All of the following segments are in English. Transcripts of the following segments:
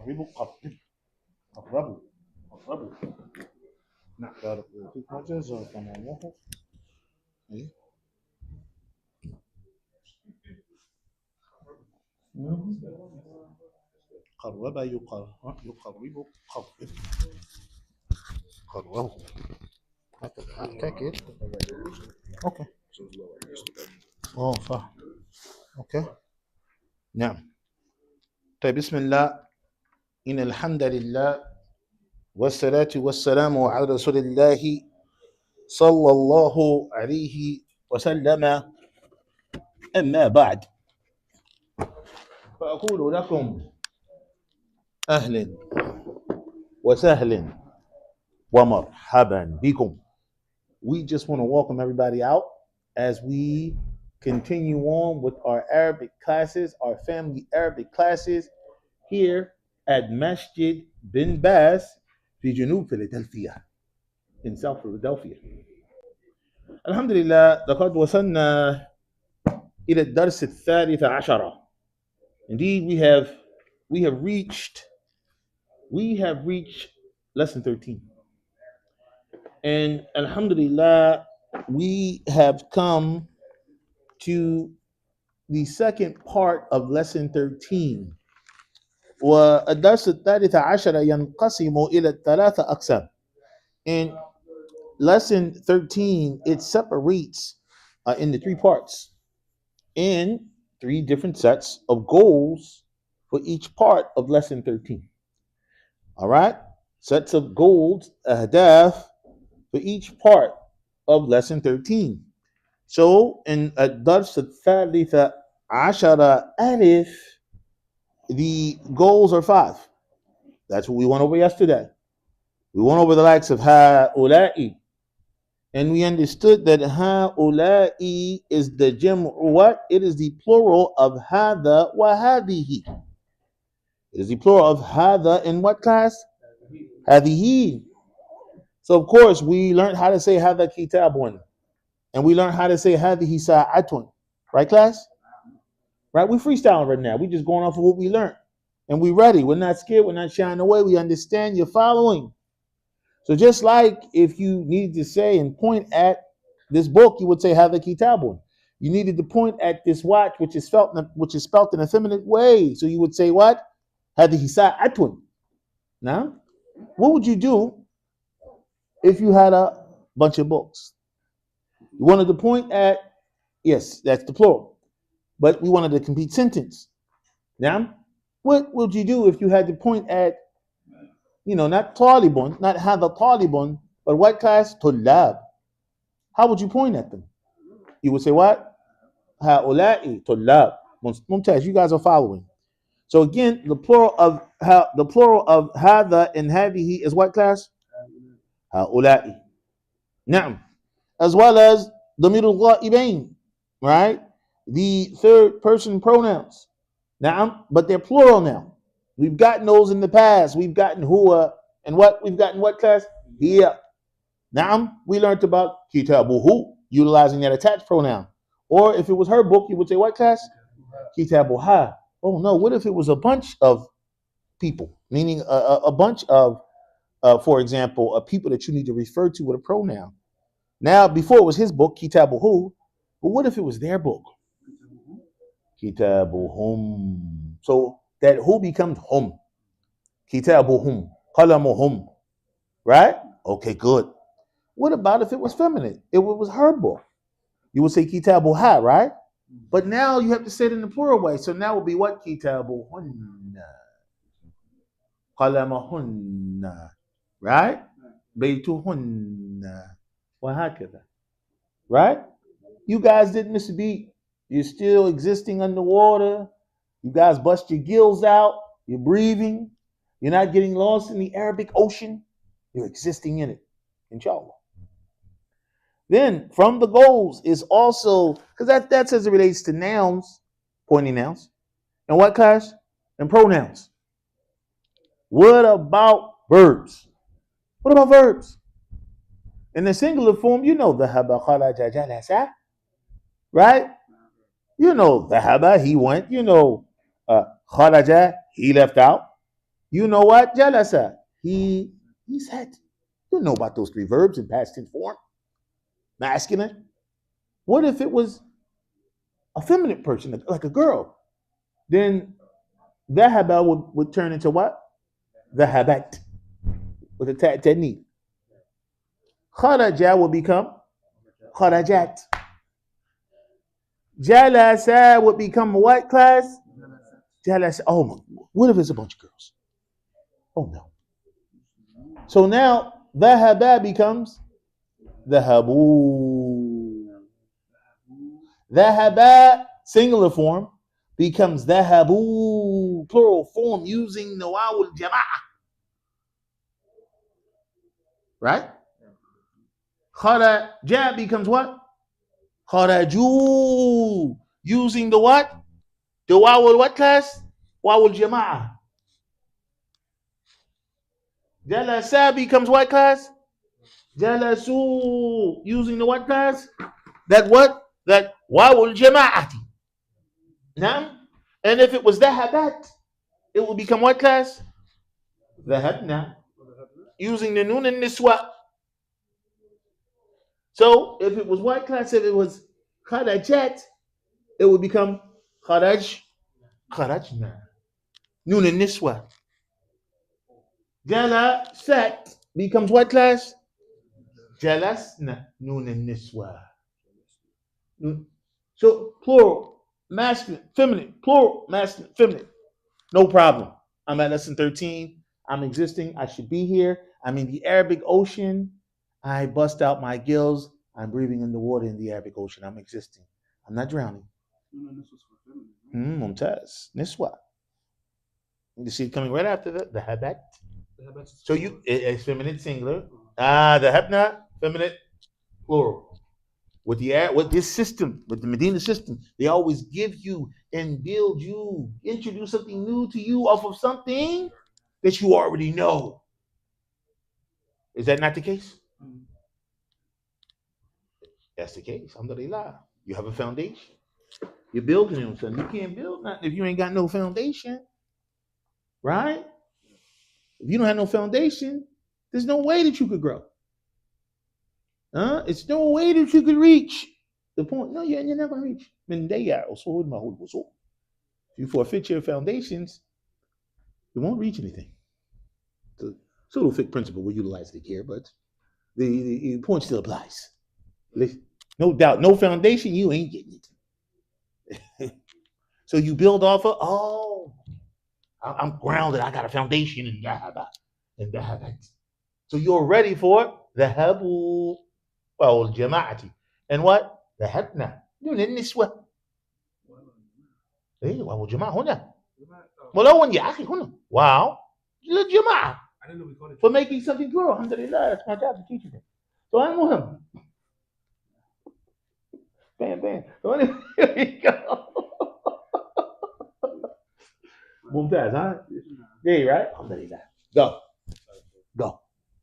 قربوا قربوا قربوا نقدر في حاجة زي تمامه إيه قرب يقرب قرب قربه take it okay صح okay نعم طيب بسم الله إن الحمد لله والصلاة والسلام على رسول الله صلى الله عليه وسلم أما بعد فأقول لكم أهلا وسهلا ومرحبا بكم. We just want to welcome everybody out as we continue on with our Arabic classes, our family Arabic classes here at Masjid bin Baz في جنوب Philadelphia in South Philadelphia. Alhamdulillah, لقد وصلنا إلى الدرس الثالث عشر. Indeed, we have reached lesson 13. And alhamdulillah, we have come to the second part of lesson 13. والدرس الثالث عشر ينقسم إلى ثلاثة أقسام. In lesson 13, it separates into three parts, in three different sets of goals for each part of lesson 13. All right? Sets of goals, ahdaf, for each part of lesson 13. So in الدرس الثالث عشر ألف, the goals are 5. That's what we went over yesterday. We went over the likes of هؤلاء, and we understood that هؤلاء is the jam'u what? It is the plural of هذا وهذه. It is the plural of هذا in what class? هذه. So of course we learned how to say هذا كتاب, and we learned how to say هذه ساعة. Right, class? Right? We freestyling right now. We just going off of what we learned. And we ready. We're not scared. We're not shying away. We understand you're following. So just like if you needed to say and point at this book, you would say هذا كتاب. You needed to point at this watch, which is spelt in a feminine way. So you would say what? هذه ساعة. Now, what would you do if you had a bunch of books? You wanted to point at, yes, that's the plural, but we wanted a complete sentence. Now, what would you do if you had to point at, not talibun, not hadha talibun, but what class? Tullab. How would you point at them? You would say what? Ha'ula'i tullab. Mumtaz, you guys are following. So again, the plural of hadha and hadihi is what class? Ha'ula'i. Na'am. As well as damirul ghaibain, right? The third person pronouns. Na'am, but they're plural now. We've gotten those in the past. We've gotten huwa, and what? We've gotten what class? Hiya. Na'am, we learned about kitabuhu, utilizing that attached pronoun. Or if it was her book, you would say what class? Kitabuha. Oh no, what if it was a bunch of people, meaning a bunch of, for example, people that you need to refer to with a pronoun. Now, before it was his book, kitabuhu, but what if it was their book? Kitabuhum. So that who becomes hum. Kitabuhum. Qalamuhum. Right? Okay, good. What about if it was feminine? If it was her book. You would say kitabuha, right? But now you have to say it in the plural way. So now it will be what? Kitabuhunna. Qalamahunna. Right? Baytuhunna. Wahakada. Right? You guys didn't miss a beat. You're still existing underwater. You guys bust your gills out. You're breathing. You're not getting lost in the Arabic Ocean. You're existing in it, inshallah. Then from the goals is also, because that's as it relates to nouns, pointing nouns. And what class? And pronouns. What about verbs? What about verbs? In the singular form, dhahaba kharaja jalasa. Right? Dhahaba, he went. Kharaja, he left out. You know what? Jalasa. He sat. You know about those three verbs in past tense form, masculine. What if it was a feminine person, like a girl? Then dhahaba would turn into what? Dhahabat with a technique. Kharaja would become kharajat. Jalasa would become what class? Jalasa. Oh, what if it's a bunch of girls? Oh no. So now dhahaba becomes dhahabu. Dhahaba, singular form, becomes dhahabu, plural form, using the waw al-jama'ah. Right? Kharaja becomes what? Kharaju, using the what? The waw what class? Waw al-jama'ah. Jalasa becomes what class? Jalasu, using the what class? That what? That waw al-jama'ati. Now, and if it was dhahabat, it will become what class? Dhahabna, using the nun and niswa. So if it was what class? If it was kharajat, it would become kharajna. Nun and niswa. Jalasat becomes what class? Jalasna. Nun and niswa. So plural, masculine, feminine, plural, masculine, feminine. No problem. I'm at lesson 13. I'm existing. I should be here. I'm in the Arabic Ocean. I bust out my gills. I'm breathing in the water in the Arabic Ocean. I'm existing. I'm not drowning. Mumtaz. Niswa. You see it coming right after the habat. So it's feminine singular. The habna, feminine plural. With this system, with the Medina system, they always give you and build you, introduce something new to you off of something that you already know. Is that not the case? That's the case. Alhamdulillah. You have a foundation. You're building on something. You can't build nothing if you ain't got no foundation. Right? If you don't have no foundation, there's no way that you could grow. It's no way that you could reach the point. No, you're never going to reach. If you forfeit your foundations, you won't reach anything. The pseudo fiqh principle will utilize it here, but the point still applies. No doubt, no foundation, you ain't getting it. So you build off of, I'm grounded, I got a foundation in that. So you're ready for the habu jama'ati. And what? The habna. النسوة. ايه واو الجماعة هنا. ملون يا أخي هنا. Wow. للجماعة. For making something plural. Alhamdulillah, that's my job to teach you. So I'm muhim. Bam. So anyway, here we go. Mumtaz, huh? Yeah, right? Alhamdulillah. Go.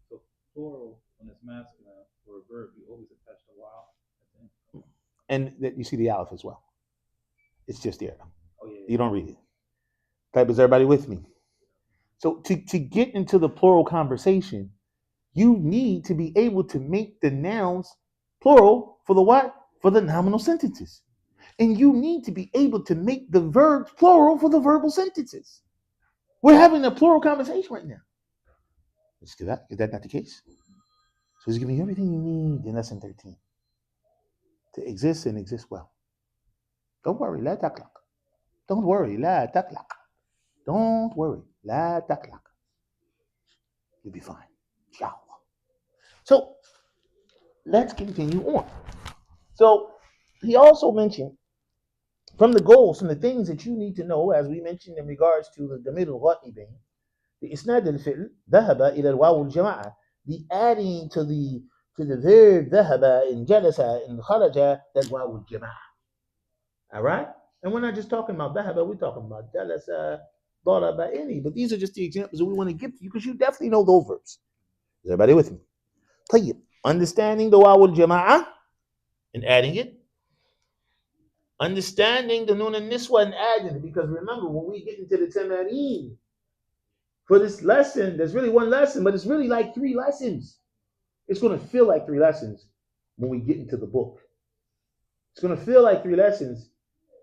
So plural when it's masculine for a verb, you always attach the wow. And you see the aleph as well. It's just there. Oh, yeah. You don't read it. Type, is everybody with me? So to get into the plural conversation, you need to be able to make the nouns plural for the what? For the nominal sentences. And you need to be able to make the verbs plural for the verbal sentences. We're having a plural conversation right now. Is that not the case? So he's giving you everything you need in lesson 13 to exist and exist well. Don't worry, la taklaq. Don't worry, la taklaq. Don't worry, la taklaq. You'll be fine, inshallah. So let's continue on. So he also mentioned from the goals, from the things that you need to know, as we mentioned in regards to the damir al-ghaibain, the isnad al-fi'l, dhahaba ila al-waw al-jama'ah, the adding to the verb dhahaba in jalasa in kharaja, that waw al-jama'ah. All right? And we're not just talking about dhahaba, we're talking about jalasa, daraba, any. But these are just the examples that we want to give to you because you definitely know those verbs. Is everybody with me? طيب. Understanding the waw al-jama'ah and adding it. Understanding the nun and niswa and adding it. Because remember, when we get into the tamareen, for this lesson, there's really one lesson, but it's really like 3 lessons. It's going to feel like 3 lessons when we get into the book. It's going to feel like 3 lessons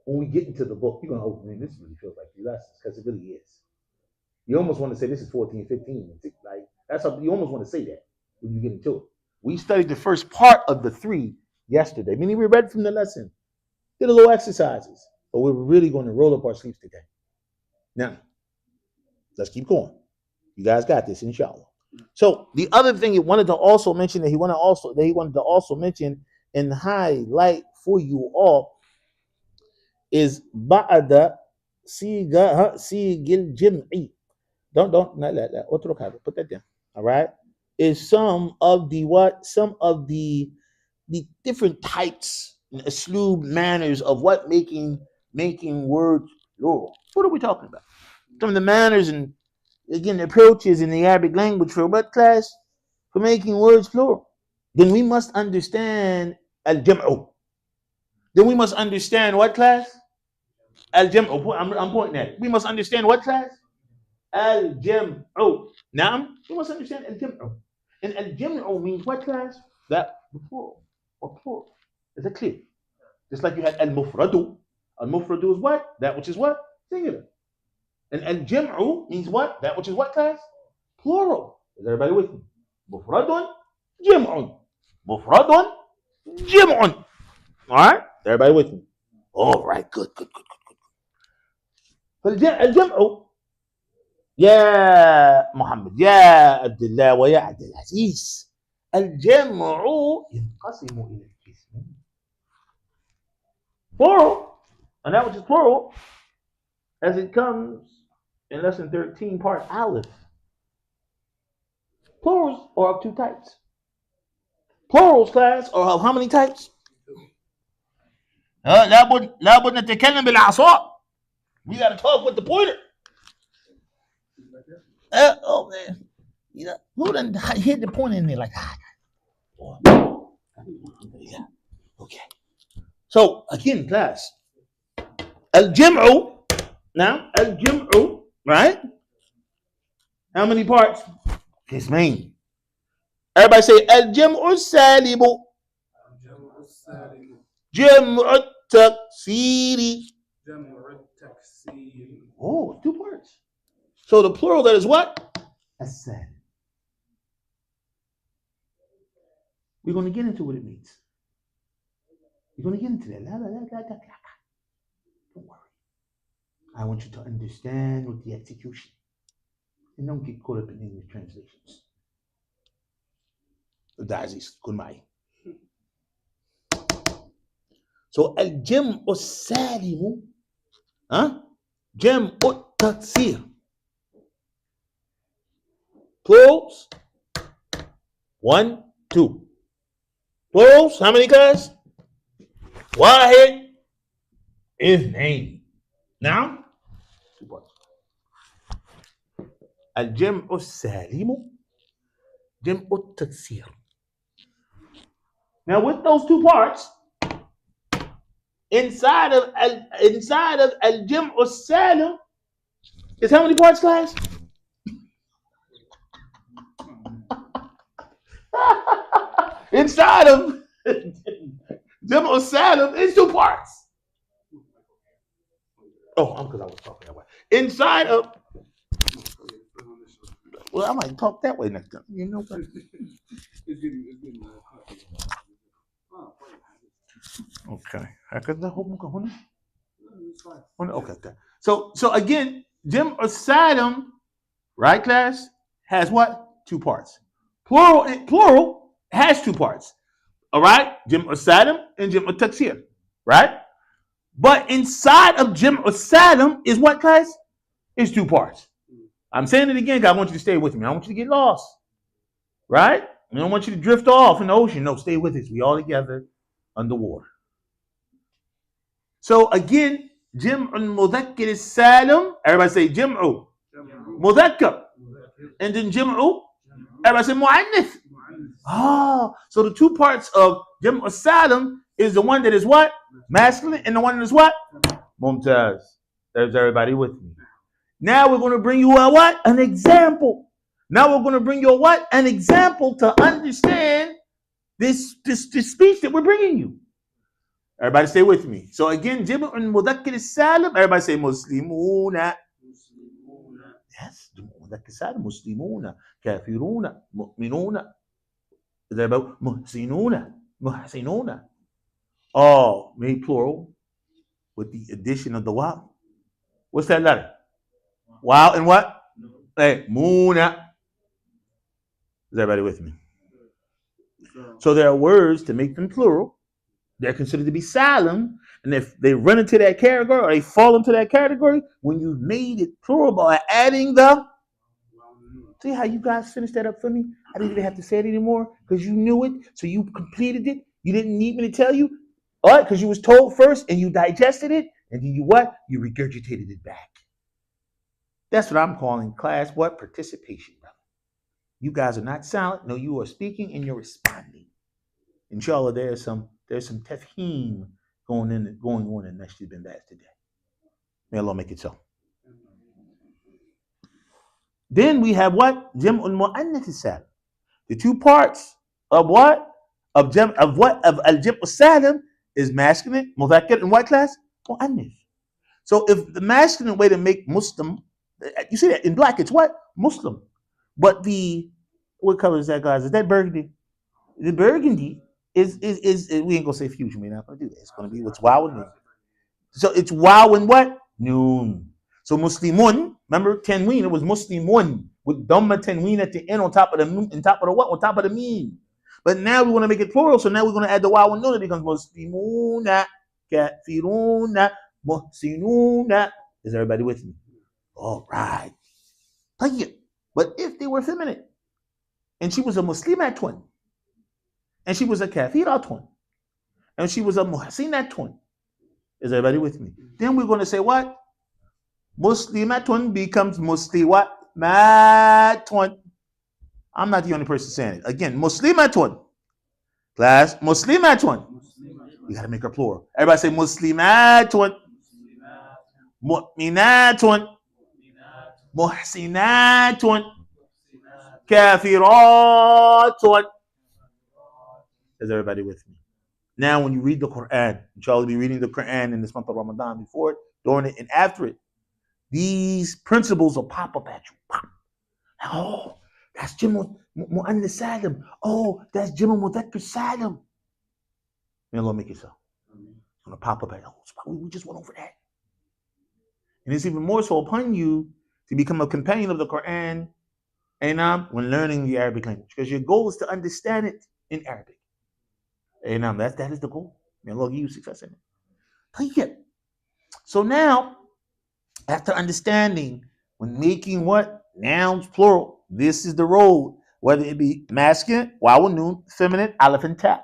when we get into the book. You're going to, oh man, this really feels like 3 lessons, because it really is. You almost want to say this is 14, 15. Like, that's how you almost want to say that when you get into it. We studied the first part of the 3 yesterday, meaning we read from the lesson, did a little exercises, but we're really going to roll up our sleeves today. Now, let's keep going. You guys got this, inshallah. So the other thing he wanted to also mention that he wanted to also mention and highlight for you all is ba'da sigil jim'i. Don't not let that. Put that down. All right. Is some of the different types, asloob, manners of what making words plural. What are we talking about? Some of the manners and again the approaches in the Arabic language for what class? For making words plural. Then we must understand al-jam'u. Then we must understand what class? Al-jam'u. I'm pointing at it. We must understand what class? Al-jam'u. Now, we must understand al-jam'u. And al-jam'u means what class? That plural or plural. Is that clear? Just like you had al-mufradu. Al-mufradu is what? That which is what? Singular. And al-jam'u means what? That which is what class? Plural. Is everybody with me? Mufradun, jam'un. Mufradun, jam'un. All right? Everybody with me? All right. Good. فالجمع يا محمد يا عبد الله ويا عبد العزيز الجمع ينقسم إلى قسمين. Plural, and that which is plural, as it comes in lesson 13, part Aleph. Plurals are of 2 types. Plurals, class, are of how many types? لابد نتكلم بالأعصاب. We got to talk with the pointer. Oh man, you know who done hit the pointer in there like yeah. Okay. So again, class, al-jam'u. Now al-jam'u, right? How many parts? Qismain. Everybody say al-jam'u salibu. Jam'u taksiri. Oh, 2 parts. So the plural that is what? As-salim. We're going to get into what it means. We're going to get into that. Don't worry. I want you to understand with the execution. And don't get caught up in English translations. So al-jam'u as-salimu, jam'u taksir. Plurals, 1, 2. Plurals, how many guys? Wahid, ithnain. Now, 2 parts. Al-jam'u as-salimu, jam'u taksir. Now, with those 2 parts, inside of al-jam'u as-salim is how many parts, class? Inside of jam'u as-salim is 2 parts. Oh, because I was talking that way. Inside of, well, I might talk that way next time. You know what? Okay. Okay. So again, jam'u as-salim, right, class, has what? 2 parts. Plural has 2 parts. All right? Jam'u as-salim and jam'u taksir. Right? But inside of jam'u as-salim is what, class? Is 2 parts. I'm saying it again because I want you to stay with me. I don't want you to get lost. Right? I don't want you to drift off in the ocean. No, stay with us. We all together underwater. So again, jam'u al-mudhakkir as-salim. Everybody say jam'u mudhakkar. And then jam'u, everybody say mu'annith. So the 2 parts of jam'u as-salim is the one that is what? Masculine, and the one that is what? Mumtaz. There's everybody with me. Now we're going to bring you a what? An example. Now we're going to bring you a what? An example to understand this speech that we're bringing you. Everybody stay with me. So again, Jibr and Mudakkir Salim. Everybody say Muslimuna. Yes, Mudakkir Salim. Muslimuna. Kafiruna. Mu'minuna. Is that about Muhsinuna? Muhsinuna. All made plural with the addition of the wow. What's that letter? Wow and what? Hey, Muna. Is everybody with me? So there are words to make them plural. They're considered to be salim, and if they run into that category or they fall into that category, when you've made it plural by adding the. See how you guys finished that up for me? I didn't even have to say it anymore because you knew it, so you completed it. You didn't need me to tell you, all right? Because you was told first and you digested it, and then you what? You regurgitated it back. That's what I'm calling class what? Participation, brother. You guys are not silent. No, you are speaking and you're responding. Inshallah, there's some tafheem going on in Masjid bin Baz today. May Allah make it so. Then we have what? Jam'ul mu'annath salim. The two parts of what? Of al-jam'ul salim is masculine, mudhakkar, in what class? Mu'annath. So if the masculine way to make Muslim, you see that in black, it's what? Muslim. But what color is that, guys? Is that burgundy? The burgundy is we ain't gonna say fusion. We're not gonna do that. It's gonna be what's wow and noon. So it's wow and what? Noon. So Muslimun, remember tanween, it was Muslimun with dhamma tanween at the end on top of the what? On top of the meme. But now we want to make it plural, so now we're gonna add the wow and noon. It becomes Muslimuna, kafiruna, muhsinuna. Is everybody with me? All right. But if they were feminine, and she was a Muslimat twin, and she was a Kafira twin, and she was a Muhsinat twin, is everybody with me? Then we're going to say what? Muslimat twin becomes Muslimat twin. I'm not the only person saying it. Again, Muslimat twin. Class, Muslimat twin. You got to make her plural. Everybody say Muslimat twin. Mu'minat twin. Muhsinatun, kafiratun. Is everybody with me? Now, when you read the Quran, inshallah, will be reading the Quran in this month of Ramadan, before it, during it, and after it. These principles will pop up at you. Pop. Oh, that's Jam'ul Mu'annath Salim. Oh, that's Jam'ul Mudhakkar Salim. May Allah make it so. It's going to pop up at you. Oh, we just went over that. And it's even more so upon you to become a companion of the Quran and when learning the Arabic language, because your goal is to understand it in Arabic. And that is the goal. May Allah give you success in it. So now, after understanding when making what? Nouns plural, this is the road, whether it be masculine, waw and noon, feminine, aleph and ta.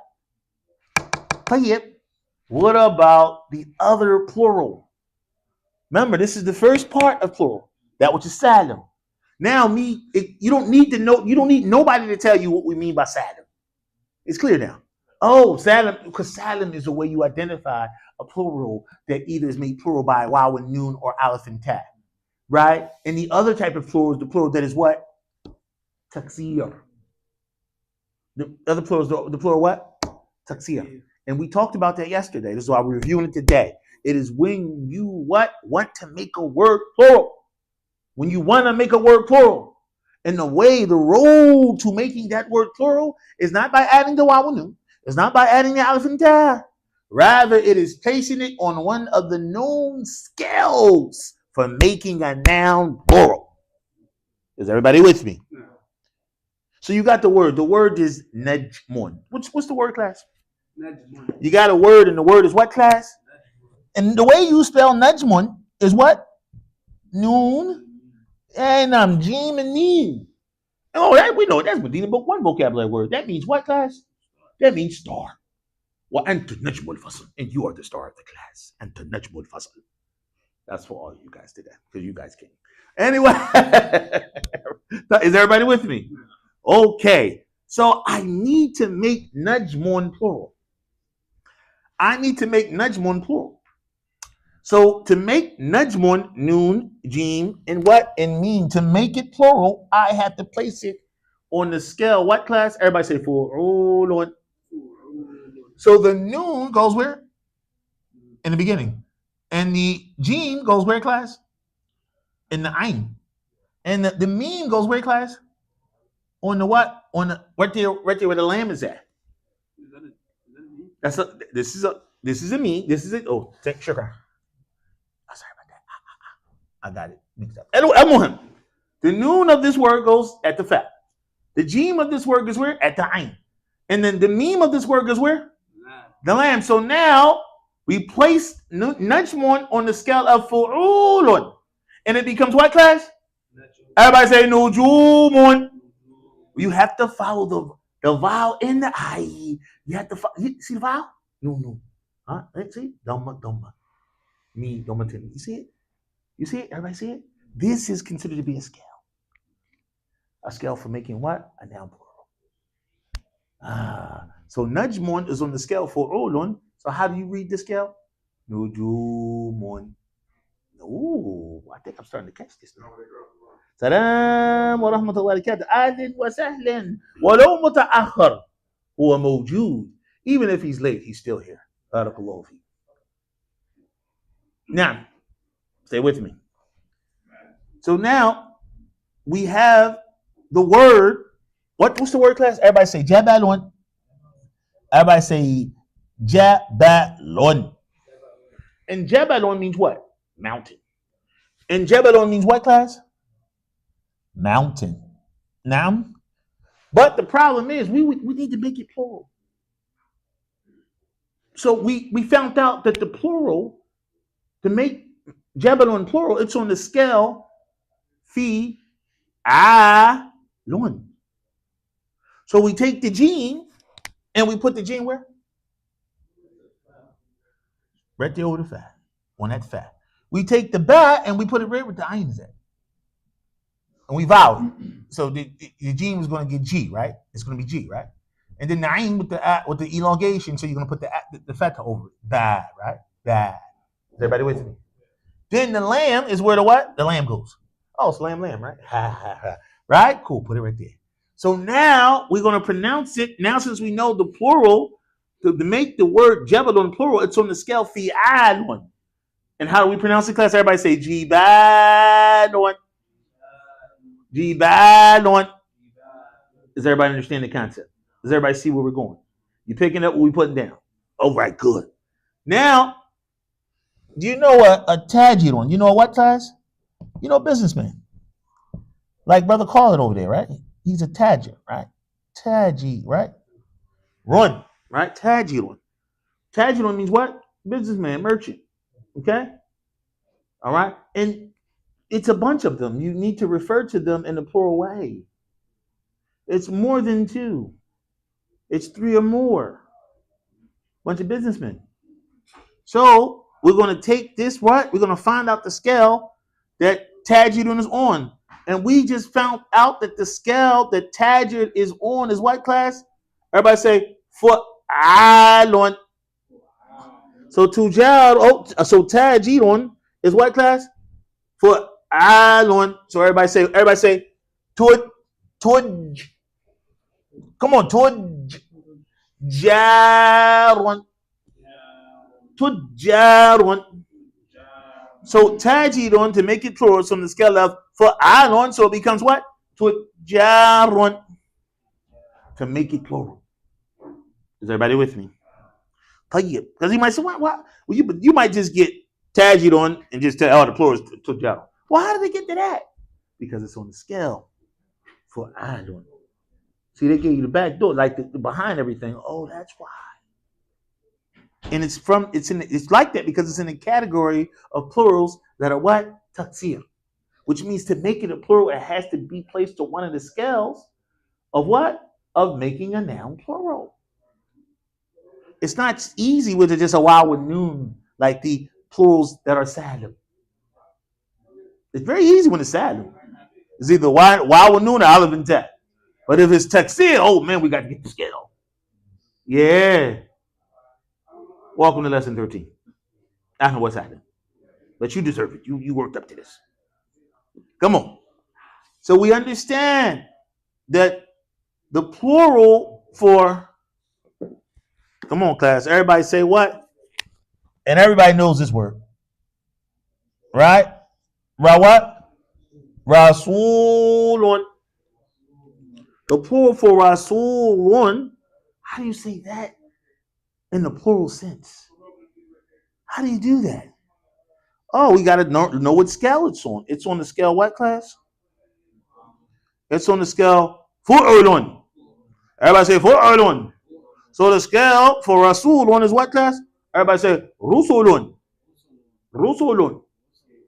What about the other plural? Remember, this is the first part of plural. That which is salim. Now, you don't need to know. You don't need nobody to tell you what we mean by salim. It's clear now. Oh, salim, because salim is the way you identify a plural that either is made plural by waw and noon or aleph and ta, right? And the other type of plural is the plural that is what? Taksir. The other plural is the plural what? Taksir. And we talked about that yesterday. This is why we're reviewing it today. It is when you what? Want to make a word plural. When you want to make a word plural. And the road to making that word plural is not by adding the waw and noon. It's not by adding the aleph and ta. Rather, it is placing it on one of the known scales for making a noun plural. Is everybody with me? No. So you got the word. The word is najmun. What's the word, class? Najmun. You got a word, and the word is what, class? And the way you spell najmun is what? Noon and jim and mim. Oh, that we know. That's Medina Book 1 vocabulary word. That means what, class? That means star. Well, anta najmul fasl, and you are the star of the class. Anta najmul fasl. That's for all you guys today, because you guys came. Anyway, is everybody with me? Okay, so I need to make najmun plural. So to make najmun, noon, jim, and what? And mean, to make it plural, I have to place it on the scale. What class? Everybody say fu'ulun. So the noon goes where? In the beginning. And the jim goes where, class? In the ain. And the meme goes where, class? On the what? On the right there where the lamb is at. This is a meme. This is it. Oh, take sugar. Oh, sorry about that. I got it mixed up. Anyway, the noon of this word goes at the fat. The jim of this word is where? At the ain. And then the meme of this word goes where? The lamb. So now we place najmun on the scale of fu'ulun. And it becomes what, class? Everybody say nujumun. You have to follow the vowel in the I. You have to follow. See the vowel? No. Huh? See? Dhamma. Me, dhamma. You see it? You see it? Everybody see it? This is considered to be a scale. A scale for making what? A noun plural. So najmun is on the scale for ulun. So how do you read the scale? Nujumun. Ooh, I think I'm starting to catch this now. Salam wa rahmatullahi wa barakatuh. Ahlan wa sahlan. Walau muta'akhir huwa mawjood. Even if he's late, he's still here. Barakallahu fi. Now, stay with me. So now we have the word. What's the word, class? Everybody say jabalun. Everybody say jabalun. And jabalun means what? Mountain. And jabalun means what, class? Mountain. Now, but the problem is we need to make it plural. So we found out that the plural, to make jabalun plural, it's on the scale fi alun. So we take the jim and we put the jim where? Right there over the fat. On that fat. We take the ba and we put it right where the ayin is at. And we vowed. So the jim is going to get G, right? It's going to be G, right? And then the ayin with the elongation, so you're going to put the fatha over it. Ba, right? Ba. Is everybody with me? Then the lamb is where the what? The lamb goes. Oh, it's lamb, right? Right? Cool. Put it right there. So now we're going to pronounce it. Now, since we know the plural, to make the word jabalun plural, it's on the scale fi'alun. And how do we pronounce it, class? Everybody say jibalun. Jibalun. Does everybody understand the concept? Does everybody see where we're going? You picking up what we putting down? All right, good. Now, do you know a tajirun? You know what, class? You know a businessman. Like Brother Colin over there, right? He's a tajir, right? Taji, right? Run, right? Tajirun. Tajirun means what? Businessman, merchant. Okay? All right? And it's a bunch of them. You need to refer to them in a plural way. It's more than two. It's three or more. Bunch of businessmen. So we're going to take this, what? We're going to find out the scale that Tajirun is on. And we just found out that the scale that Tajir is on is what, class? Everybody say, Fu'alun. So so Tajirun is what, class? Fu'alun. So everybody say, Tuj. Come on, Tuj. Jarun. Tujarun. So tajirun, to make it plural, from the scale of fa'alun, so it becomes what? Tujarun. To make it plural. Is everybody with me? Because you might say, what? Well, you might just get tajirun and just tell all the plural is tujarun. Well, how did they get to that? Because it's on the scale for alun. See, they gave you the back door, like the behind everything. Oh, that's why. And it's like that because it's in a category of plurals that are what? Taksir. Which means to make it a plural, it has to be placed to one of the scales of what? Of making a noun plural. It's not easy with just a waw with noon, like the plurals that are salim. It's very easy when it's salim. It's either waw with noon or olive and tat. But if it's taksir, oh man, we got to get the scale. Yeah. Welcome to lesson 13. I know what's happening. But you deserve it. You worked up to this. Come on. So we understand that the plural for, come on, class, everybody say what? And everybody knows this word, right? What? Rasulun. The plural for Rasulun, how do you say that in the plural sense? How do you do that? Oh, we got to know what scale it's on. It's on the scale what, class? It's on the scale fu'ulun. Everybody say fu'ulun. So the scale for Rasulun is what, class? Everybody say Rusulun. Rusulun.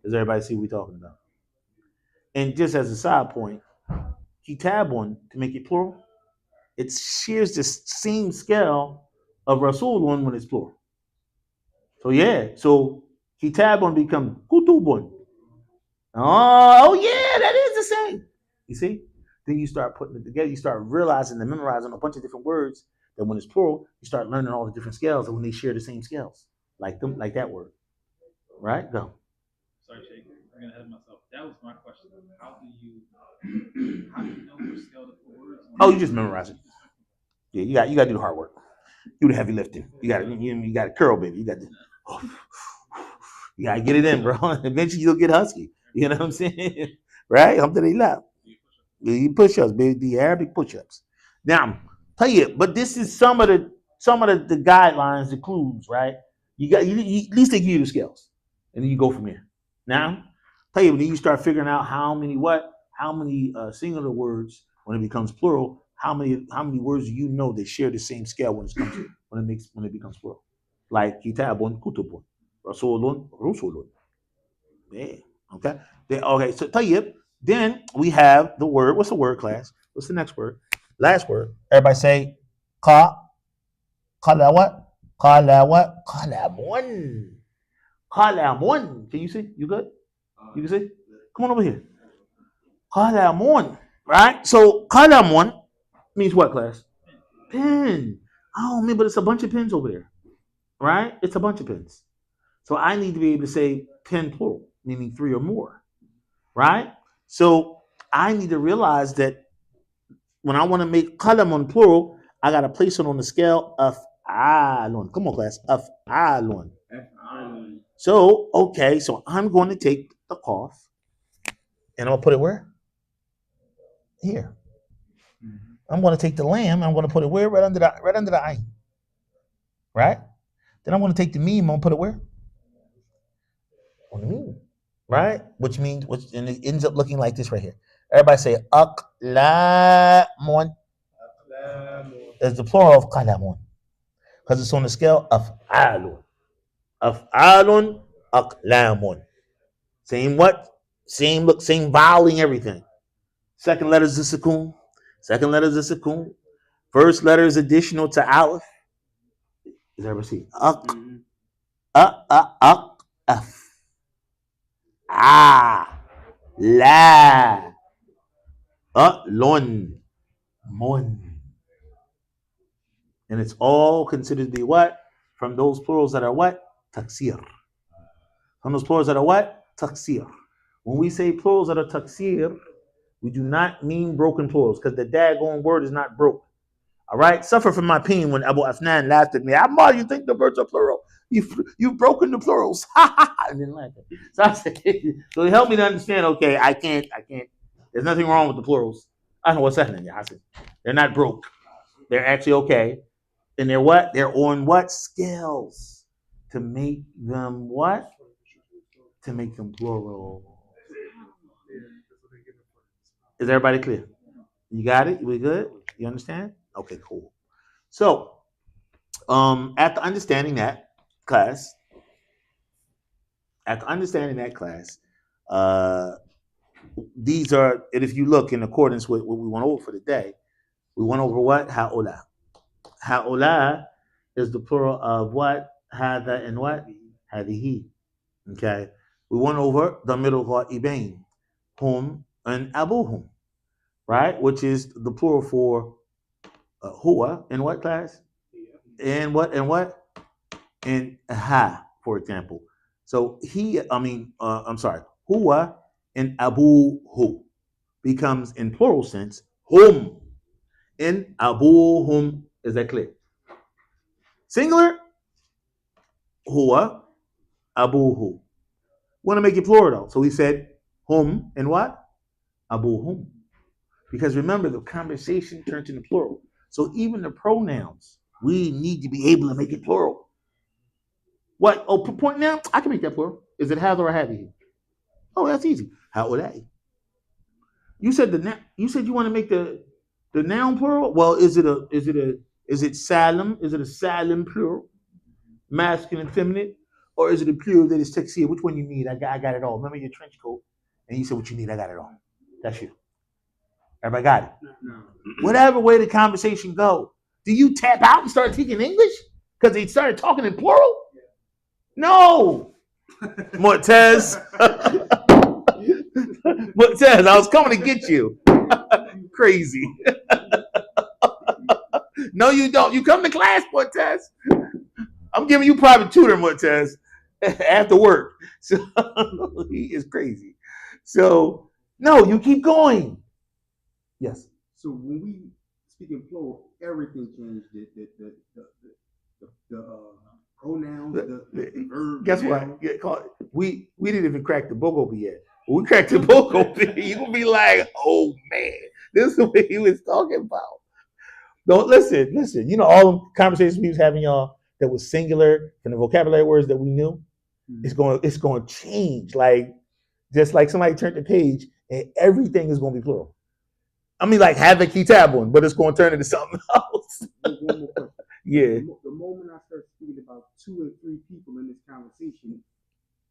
Does everybody see what we're talking about? And just as a side point, kitabun, to make it plural, it shares the same scale of Rasulun when it's plural. So yeah, so kitabun becomes kutubun. Oh yeah, that is the same. You see? Then you start putting it together, you start realizing and memorizing a bunch of different words that when it's plural, you start learning all the different scales and when they share the same scales. Like them, like that word. Right? Go. Sorry, Sheikh. I'm gonna ahead of myself. That was my question. How do you know which scale to put words on? Oh, you just memorize it. Yeah, you got to do the hard work. Do the heavy lifting. You got to curl, baby. You got to. You got to get it in, bro. Eventually, you'll get husky. You know what I'm saying? Right? Alhamdulillah. You push-ups, baby. The Arabic push-ups. Now, tell you, but this is some of the guidelines, the clues, right? You at least they give you the scales, and then you go from there. Now, tell you, when you start figuring out how many singular words when it becomes plural, how many words do you know that share the same scale when it becomes plural? Like kitabun, kutubun, rasulun, rusulun. Yeah. Okay. Okay. So tayyib. Then we have the word. What's the word, class? What's the next word? Last word. Everybody say ka. Kala what? Kala what? Kalamun. Kalamun. Can you see? You good? You can see? Come on over here. Kalamun. Right? So kalamun means what, class? Pen. Oh man, but it's a bunch of pens over there. Right? It's a bunch of pens. So I need to be able to say pen plural, meaning three or more. Right? So I need to realize that when I want to make kalamun plural, I got to place it on the scale of alun. Come on, class. Of alun. So, okay, so I'm going to take the qaf and I'll put it where? Here. I'm going to take the lamb. I'm going to put it where? Right under the ayn. Right? Then I'm going to take the meme. I'm going to put it where? On the meme. Right? And it ends up looking like this right here. Everybody say aqlamun. It's the plural of qalamun because it's on the scale of alun. Of alun, aqlamun. Same what? Same look, same voweling, everything. Second letter is the sukoon. Second letter is the sukoon. First letter is additional to aleph. Is everybody see? Af. Ah. La. Lon. Mon. And it's all considered to be what? From those plurals that are what? Taksir. From those plurals that are what? Taksir. When we say plurals that are taksir, we do not mean broken plurals because the daggone word is not broke. All right? Suffer from my pain when Abu Afnan laughed at me. Ammar, you think the words are plural? You've broken the plurals. I didn't laugh at me. So I said, so it helped me to understand, okay, I can't. There's nothing wrong with the plurals. I don't know what's happening. I said, they're not broke. They're actually okay. And they're what? They're on what? Scales. To make them what? To make them plural. Is everybody clear? You got it? We good? You understand? Okay, cool. So, after understanding that class, these are, and if you look in accordance with what we went over for the day, we went over what? Ha'ula. Ha'ula is the plural of what? Hada and what? Hadihi. Okay. We went over the middle gha'ibain, hum and abuhum, right? Which is the plural for huwa in what class? And what? And ha, for example. So I'm sorry, huwa and abuhu becomes in plural sense hum and abuhum. Is that clear? Singular, huwa abuhu. Want to make it plural though. So he said hum and what? Abuhum. Because remember, the conversation turned into plural. So even the pronouns, we need to be able to make it plural. What? Oh, point now? I can make that plural. Is it have or have you? Oh, that's easy. How would I? You said you said you want to make the noun plural. Well, is it salim? Is it a salim plural, masculine, feminine, or is it a plural that is taxia? Which one you need? I got it all. Remember your trench coat, and you said what you need. I got it all. That's you. Everybody got it. No. Whatever way the conversation go, do you tap out and start speaking English because they started talking in plural? No. Mortez. Mortez, I was coming to get you. Crazy. No, you don't. You come to class, Mortez. I'm giving you private tutor, Mortez, after work. So he is crazy. So no, you keep going. Yes. So when we speak in plural, everything changed. The pronouns, the verb. Guess what? We didn't even crack the book open yet. When we cracked the book open, you gonna be like, oh man, this is what he was talking about. Don't listen. You know all the conversations we was having, y'all, that was singular from the vocabulary words that we knew. Mm-hmm. It's going to change. Like just like somebody turned the page and everything is going to be plural. I mean, like have a kitabun, but it's going to turn into something else. Yeah. The moment I start speaking about 2 or 3 people in this conversation,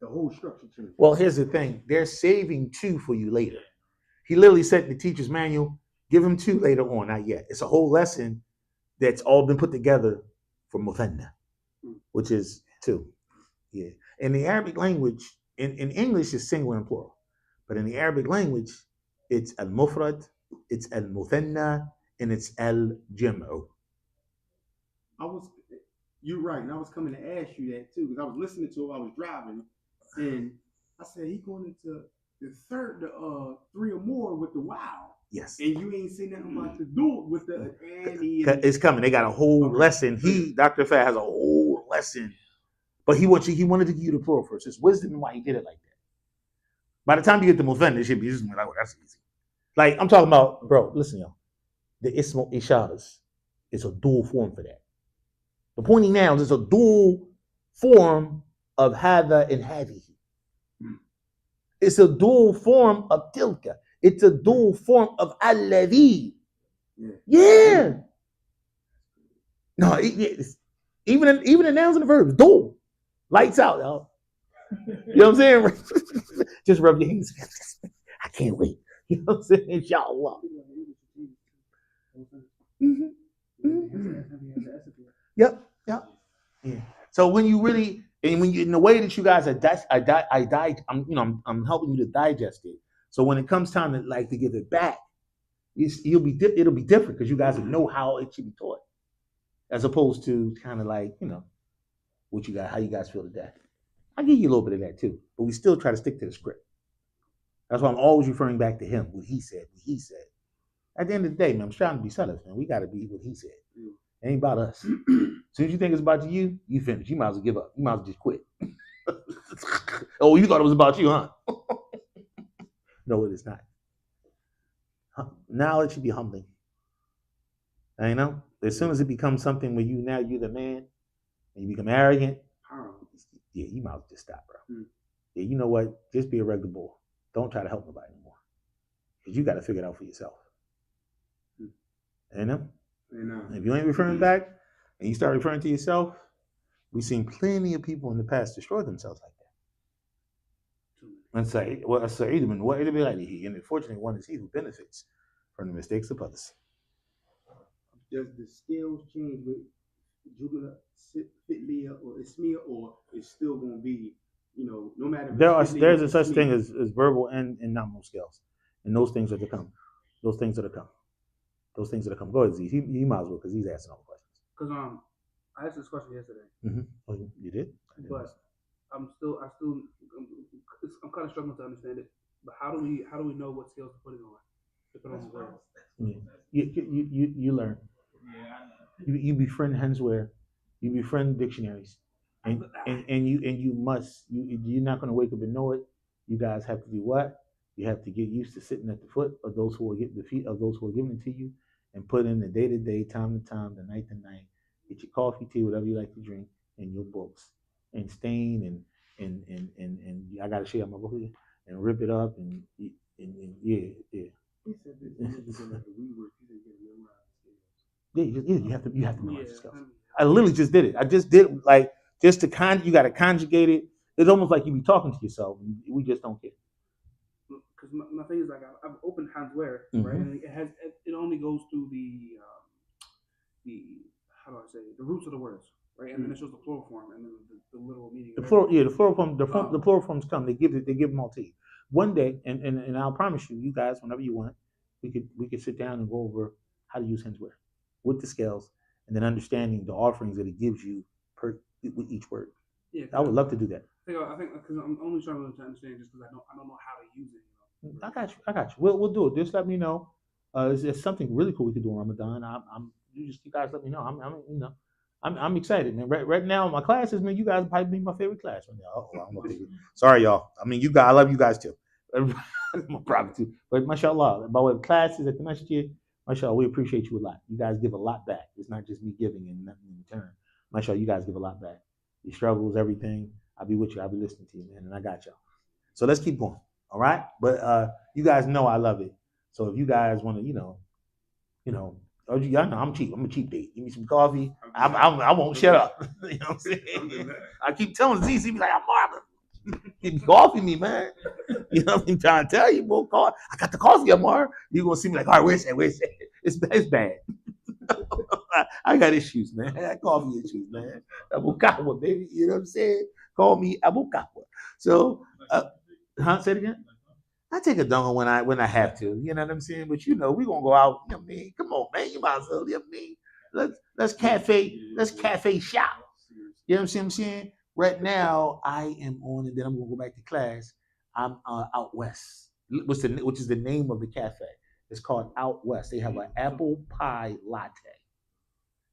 the whole structure changes. Well, here's the thing. They're saving 2 for you later. He literally said in the teacher's manual, give him 2 later on, not yet. It's a whole lesson that's all been put together for Muthanna, which is 2. Yeah. In the Arabic language, in English, it's singular and plural. But in the Arabic language, it's al-mufrad, it's al-muthanna, and it's al-jam'u. You're right, and I was coming to ask you that too, because I was listening to him, I was driving, and I said, he going into the 3 or more with the wow. Yes. And you ain't saying nothing about the dude with the Annie. It's coming. They got a whole lesson. Dr. Fat has a whole lesson. But he wanted to give you the plural first. It's wisdom and why he did it like that. By the time you get the Mufan, it should be just like, oh, that's easy. Like, I'm talking about, bro, listen, y'all. The Ismul Isharas is a dual form for that. The pointing nouns is a dual form of Hada and Hadihi. It's a dual form of Tilka. It's a dual form of Alladhi. Yeah. No, even the nouns and the verbs, dual. Lights out, y'all. You know what I'm saying? Just rub your hands. I can't wait. You know what I'm saying? Inshallah. Mm-hmm. Mm-hmm. Yep. Yeah. So when you really, and when you in the way that you guys I'm helping you to digest it. So when it comes time to give it back, it'll be different because you guys will know how it should be taught, as opposed to kind of like how you guys feel today. I'll give you a little bit of that too, but we still try to stick to the script. That's why I'm always referring back to him, what he said. At the end of the day, man, I'm trying to be selfish, man. We got to be what he said. It ain't about us. As soon as you think it's about you, you finish. You might as well give up. You might as well just quit. Oh, you thought it was about you, huh? No, it is not. Knowledge should be humbling. And, as soon as it becomes something where you're the man, and you become arrogant, yeah, you might as well just stop, bro. Yeah, you know what? Just be a regular boy. Don't try to help nobody anymore. Because you got to figure it out for yourself. If you ain't referring back and you start referring to yourself, we've seen plenty of people in the past destroy themselves like that. And say, well, and unfortunately, one is he who benefits from the mistakes of others. Does the scales change with Jumla, Fitliya, or Ismiya, or it's still going to be, no matter? There's a such thing as verbal and nominal scales, and those things are to come. Those things are to come. Go ahead, Z. He might as well because he's asking all the questions. Because I asked this question yesterday. Mm-hmm. Oh, you did? But I'm kind of struggling to understand it. But how do we know what scales to put it on? To put on where? Yeah. You learn. You befriend henswear, you befriend dictionaries, and you must you're not going to wake up and know it. You guys have to do what? You have to get used to sitting at the foot of those who will get the feet of those who are giving it to you, and put in the day to day, time to time, the night to night. Get your coffee, tea, whatever you like to drink, and your books, and stain and I got to share my book here and rip it up and yeah. He said this. He said like a rework. He said you gotta memorize the scales. Yeah, you have to memorize the scales. I literally just did it. I just did like just to you got to conjugate it. It's almost like you be talking to yourself. We just don't care. Because my thing is like I've opened handswear, right, and it only goes through the how do I say it? The roots of the words, right, and then it shows the plural form and then the literal meaning. The plural form, the plural forms come. They give them all to you. One day, and I'll promise you, you guys, whenever you want, we could sit down and go over how to use handswear with the scales, and then understanding the offerings that it gives you with each word. Yeah, I would love to do that. I think because I'm only struggling to understand just because I don't know how to use it. I got you. We'll do it. Just let me know. There's something really cool we could do on Ramadan. You guys let me know. I'm excited, man. Right now, my classes, man, you guys probably be my favorite class right now. I don't know. Sorry, y'all. I mean, I love you guys too. I'm proud too. But mashallah, by way of classes at the Masjid, mashallah, we appreciate you a lot. You guys give a lot back. It's not just me giving and nothing in return. Mashallah, you guys give a lot back. Your struggles, everything. I'll be with you. I'll be listening to you, man, and I got y'all. So let's keep going. All right? But you guys know I love it. So if you guys want to, y'all know I'm cheap. I'm a cheap date. Give me some coffee. I won't shut up. You know what I'm saying? I keep telling Z, be like, Ammar, give me coffee, man. You know what I'm trying to tell you, boy. I got the coffee, Ammar. You're gonna see me like, all right, where's that? It's bad. I got issues, man. I got coffee issues, man. Abu Kahwa, baby. You know what I'm saying? Call me Abu Kahwa. So, say it again. I take a dongle when I have to, you know what I'm saying? But we gonna go out, you know what I mean? Come on, man, you might as well, you know what I mean? Let's cafe shop. You know what I'm saying? Right now, I am on, and then I'm gonna go back to class. I'm out west, which is the name of the cafe. It's called Out West. They have an apple pie latte.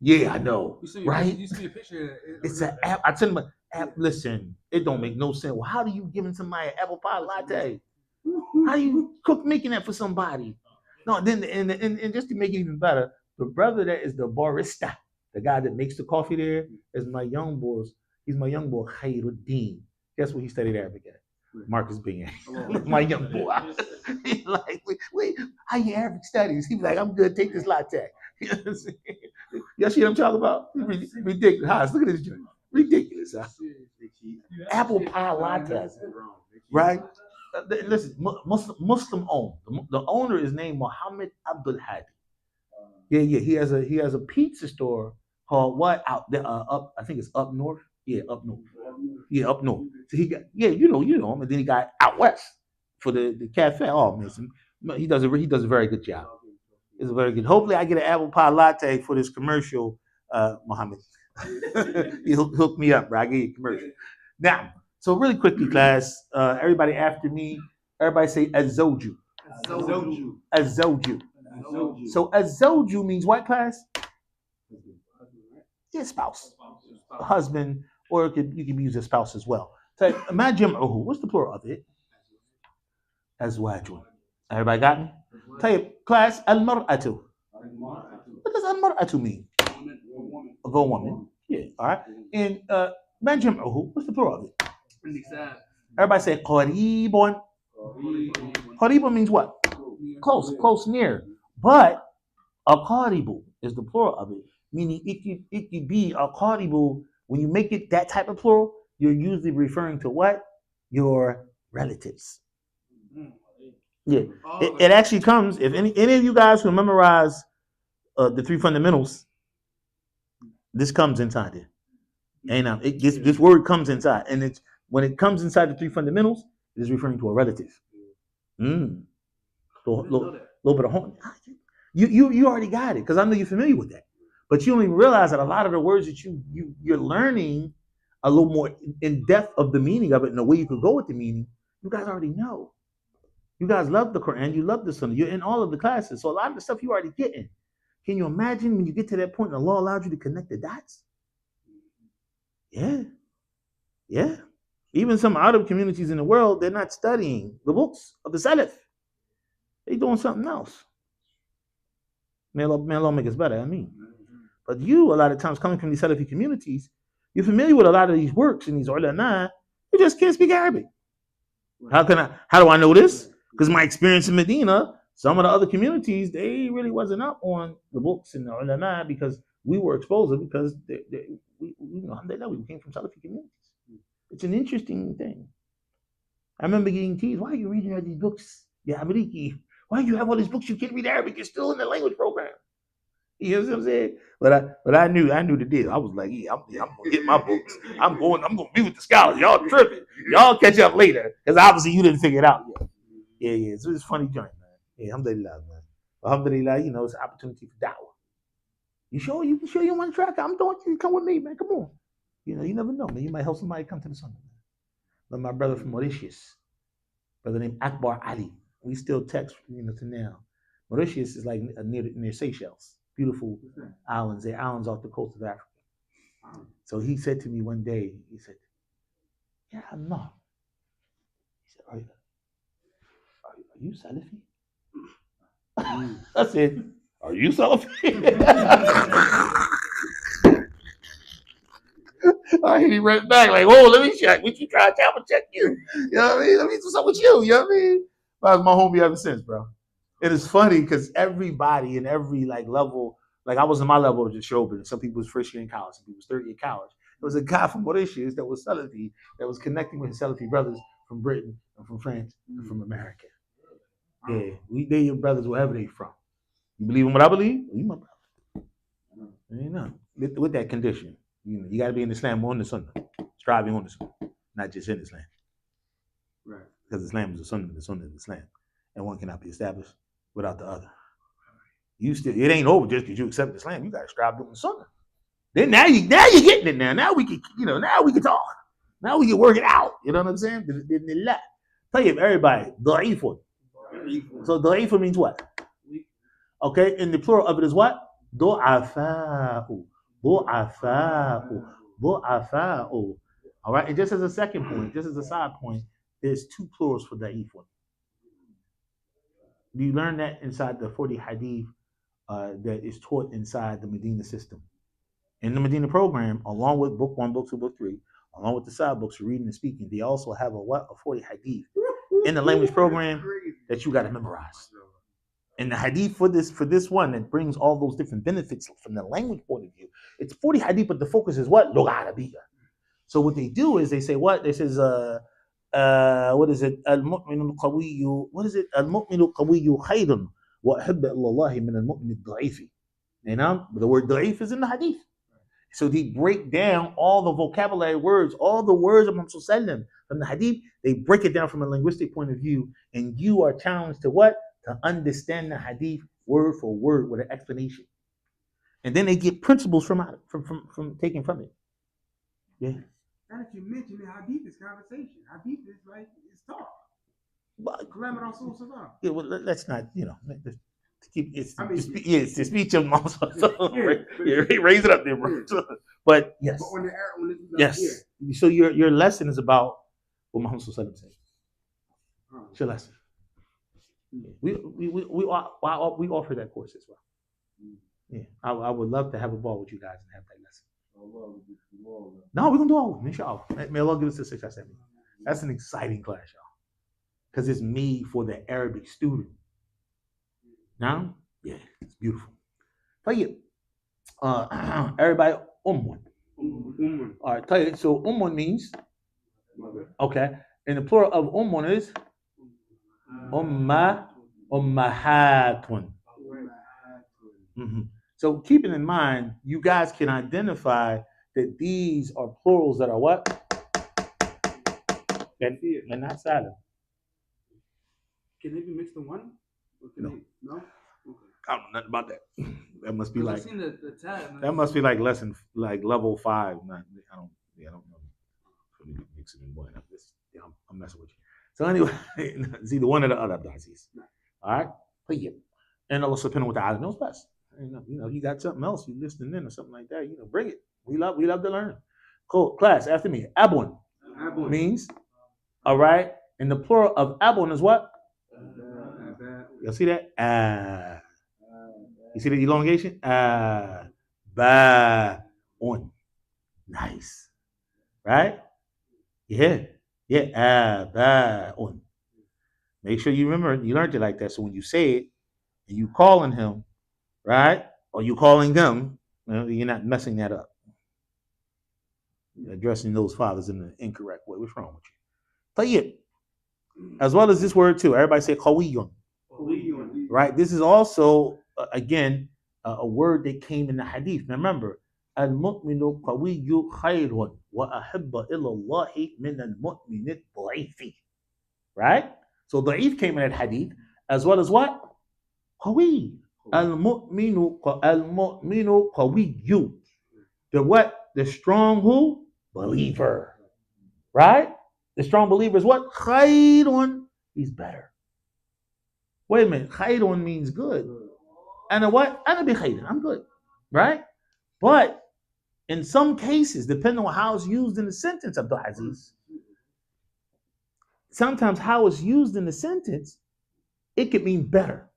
Yeah, I know, right? You see a picture. It's an app. I tell you, listen, it don't make no sense. Well, how do you give somebody an apple pie latte? How you making that for somebody? No, then and just to make it even better, the brother that is the barista, the guy that makes the coffee there, is my young boy. He's my young boy Khairuddin. Guess what he studied Arabic at? Marcus Bingham. My young boy. He's like, wait, how you Arabic studies? He's like, I'm good. Take this latte. You know what I'm saying? You see what I'm talking about? Ridiculous. Look at this joint. Ridiculous. Huh? Apple pie latte. Right? Listen, Muslim owned. The owner is named Muhammad Abdul Hadi. Yeah. He has a pizza store called what out there up. I think it's up north. Yeah, up north. Yeah, up north. So he got you know him, and then he got out west for the cafe. Oh man, he does a very good job. It's very good. Hopefully, I get an apple pie latte for this commercial, Muhammad. He'll hook me up, bro. I get you a commercial now. So really quickly, class, everybody after me, everybody say azawju. Azawju. So azawju means what, class? Yeah, spouse, husband, or you can use a spouse as well. So majam'uhu, what's the plural of it? Azwajun. Everybody got me? Tell you, class, al-mar'atu. What does al-mar'atu mean? A woman. Yeah, all right. And majam'uhu, what's the plural of it? Everybody say qaribun. Qaribun means what? Close, near. But a qaribu is the plural of it, meaning it could be a qaribu. When you make it that type of plural, you're usually referring to what? Your relatives. Yeah, it actually comes. If any of you guys who memorize the three fundamentals, this comes inside it. And this word comes inside, and it's when it comes inside the three fundamentals, it is referring to a relative. So a little bit of home. You already got it because I know you're familiar with that, but you don't even realize that a lot of the words that you're learning a little more in depth of the meaning of it and the way you could go with the meaning, you guys already know. You guys love the Quran, you love the Sunnah, you're in all of the classes. So a lot of the stuff you already getting. Can you imagine when you get to that point and Allah allowed you to connect the dots? Yeah. Yeah. Even some Arab communities in the world, they're not studying the books of the Salaf. They're doing something else. May Allah make us better, I mean. But you, a lot of times, coming from these Salafi communities, you're familiar with a lot of these works and these ulama, you just can't speak Arabic. How do I know this? Because my experience in Medina, some of the other communities, they really wasn't up on the books and the ulama because we were exposed because we came from Salafi communities. It's an interesting thing. I remember getting teased, why are you reading all these books? Yeah, Ameriki. Why do you have all these books? You can't read Arabic. You're still in the language program. You know what I'm saying? But I knew the deal. I was like, yeah, I'm gonna get my books. I'm gonna be with the scholars. Y'all tripping. Y'all catch up later. Because obviously you didn't figure it out yet. Yeah. So it's a funny joint, man. Yeah, alhamdulillah, man. Alhamdulillah, it's an opportunity for da'wah. You sure you want to track? I'm doing you come with me, man. Come on. You never know, man. You might help somebody come to the sunnah. Like my brother from Mauritius, brother named Akbar Ali. We still text, to now. Mauritius is like near Seychelles. Beautiful islands. They're islands off the coast of Africa. So he said to me one day, he said, yeah, Allah. He said, are you Salafi? I said, are you Salafi? I hit him right back, like, whoa, let me check. What you trying to tell me? Check you. You know what I mean? Let me do something with you. You know what I mean? That was my homie ever since, bro. It is funny because everybody in every level, I was in my level of just showbiz. Some people was first year in college, some people was third year in college. There was a guy from Mauritius that was Salafi, that was connecting with his Salafi brothers from Britain and from France and from America. Yeah, they your brothers wherever they from. You believe in what I believe? Well, you my brother. You know, with that condition. You got to be in Islam on the Sunnah, striving on the Sunnah, not just in Islam. Right. Because Islam is the Sunnah is Islam, and one cannot be established without the other. It ain't over just because you accept Islam. You got to strive doing the Sunnah. Then now you're getting it now. Now we can talk. Now we can work it out. You know what I'm saying? Tell you everybody, da'ifun. So da'ifun means what? Okay, and the plural of it is what? Du'afa'u. Du'afa'u. Du'afa'u. All right, and just as a second point, just as a side point, there's two plurals for da'ifun. You learn that inside the 40 hadith that is taught inside the Medina system. In the Medina program, along with book 1, book 2, book 3, along with the side books for reading and speaking, they also have a 40 hadith in the language program that you got to memorize. And the hadith for this one that brings all those different benefits from the language point of view, it's 40 hadith, but the focus is what? Lugha Arabiya. So what they do is they say what? They says what is it? Al-mu'minu al-qawiyyu. What is it? Al-mu'minu al-qawiyyu khayrun wa ahabba ilallahi min al-mu'min al-da'ifi. The word da'if is in the hadith. So they break down all the vocabulary words, all the words of Muhammad from the hadith. They break it down from a linguistic point of view, and you are challenged to what? To understand the hadith word for word with an explanation. And then they get principles from taken from it. Yeah. And if you mention it, hadith is conversation. Hadith is it's talk. Yeah, well, let's not, keep it's the speech of Muhammad. Raise it up there, bro. But yes. But yes. So your lesson is about what Muhammad said. It's your lesson. We offer that course as well. Yeah, I would love to have a ball with you guys and have that lesson. No, we're gonna do all of them, inshallah. May Allah give us a success. That's an exciting class, y'all, because it's made for the Arabic student. Now, yeah, it's beautiful. Tell you, everybody, Ummun. All right, tell you. So Ummun means okay, and the plural of Ummun is Ummahatun. Mm-hmm. So keeping in mind, you guys can identify that these are plurals that are what? They're not silent. Can they be mixed in one? No. No? Okay. I don't know nothing about that. That must be like I've seen the tag. that must be like lesson level 5. I don't know. mixing them, boy. I'm messing with you. So anyway, it's either one or the other, Abdulaziz. All right? But yeah. And Allah subhanahu wa ta'ala knows best. You got something else you listening in or something like that, bring it. We love to learn. Cool. Class, after me. Abun means, all right, and the plural of abun is what? Y'all see that? You see the elongation? Ba-un. Nice. Right? Yeah. Ba-un. Make sure you remember, you learned it like that. So when you say it, and you calling him, right? Or you calling them, you're not messing that up. You're addressing those fathers in the incorrect way. What's wrong with you? Tayyib. As well as this word too. Everybody say qawiyun. Right? This is also, again, a word that came in the hadith. Now remember, al-mu'minu qawiyyu khayrun wa ahabba ila Allahi min al-mu'min al-da'ifi. Right? So da'if came in that hadith, as well as what? Qawi. Al-mu'minu qawiyyu. The what? The strong who? Believer. Right? The strong believer is what? Khayrun. He's better. Wait a minute. Khayrun means good. And what? Ana bi khayrun. I'm good. Right? But in some cases, depending on how it's used in the sentence, Abdul Aziz, sometimes how it's used in the sentence, it could mean better.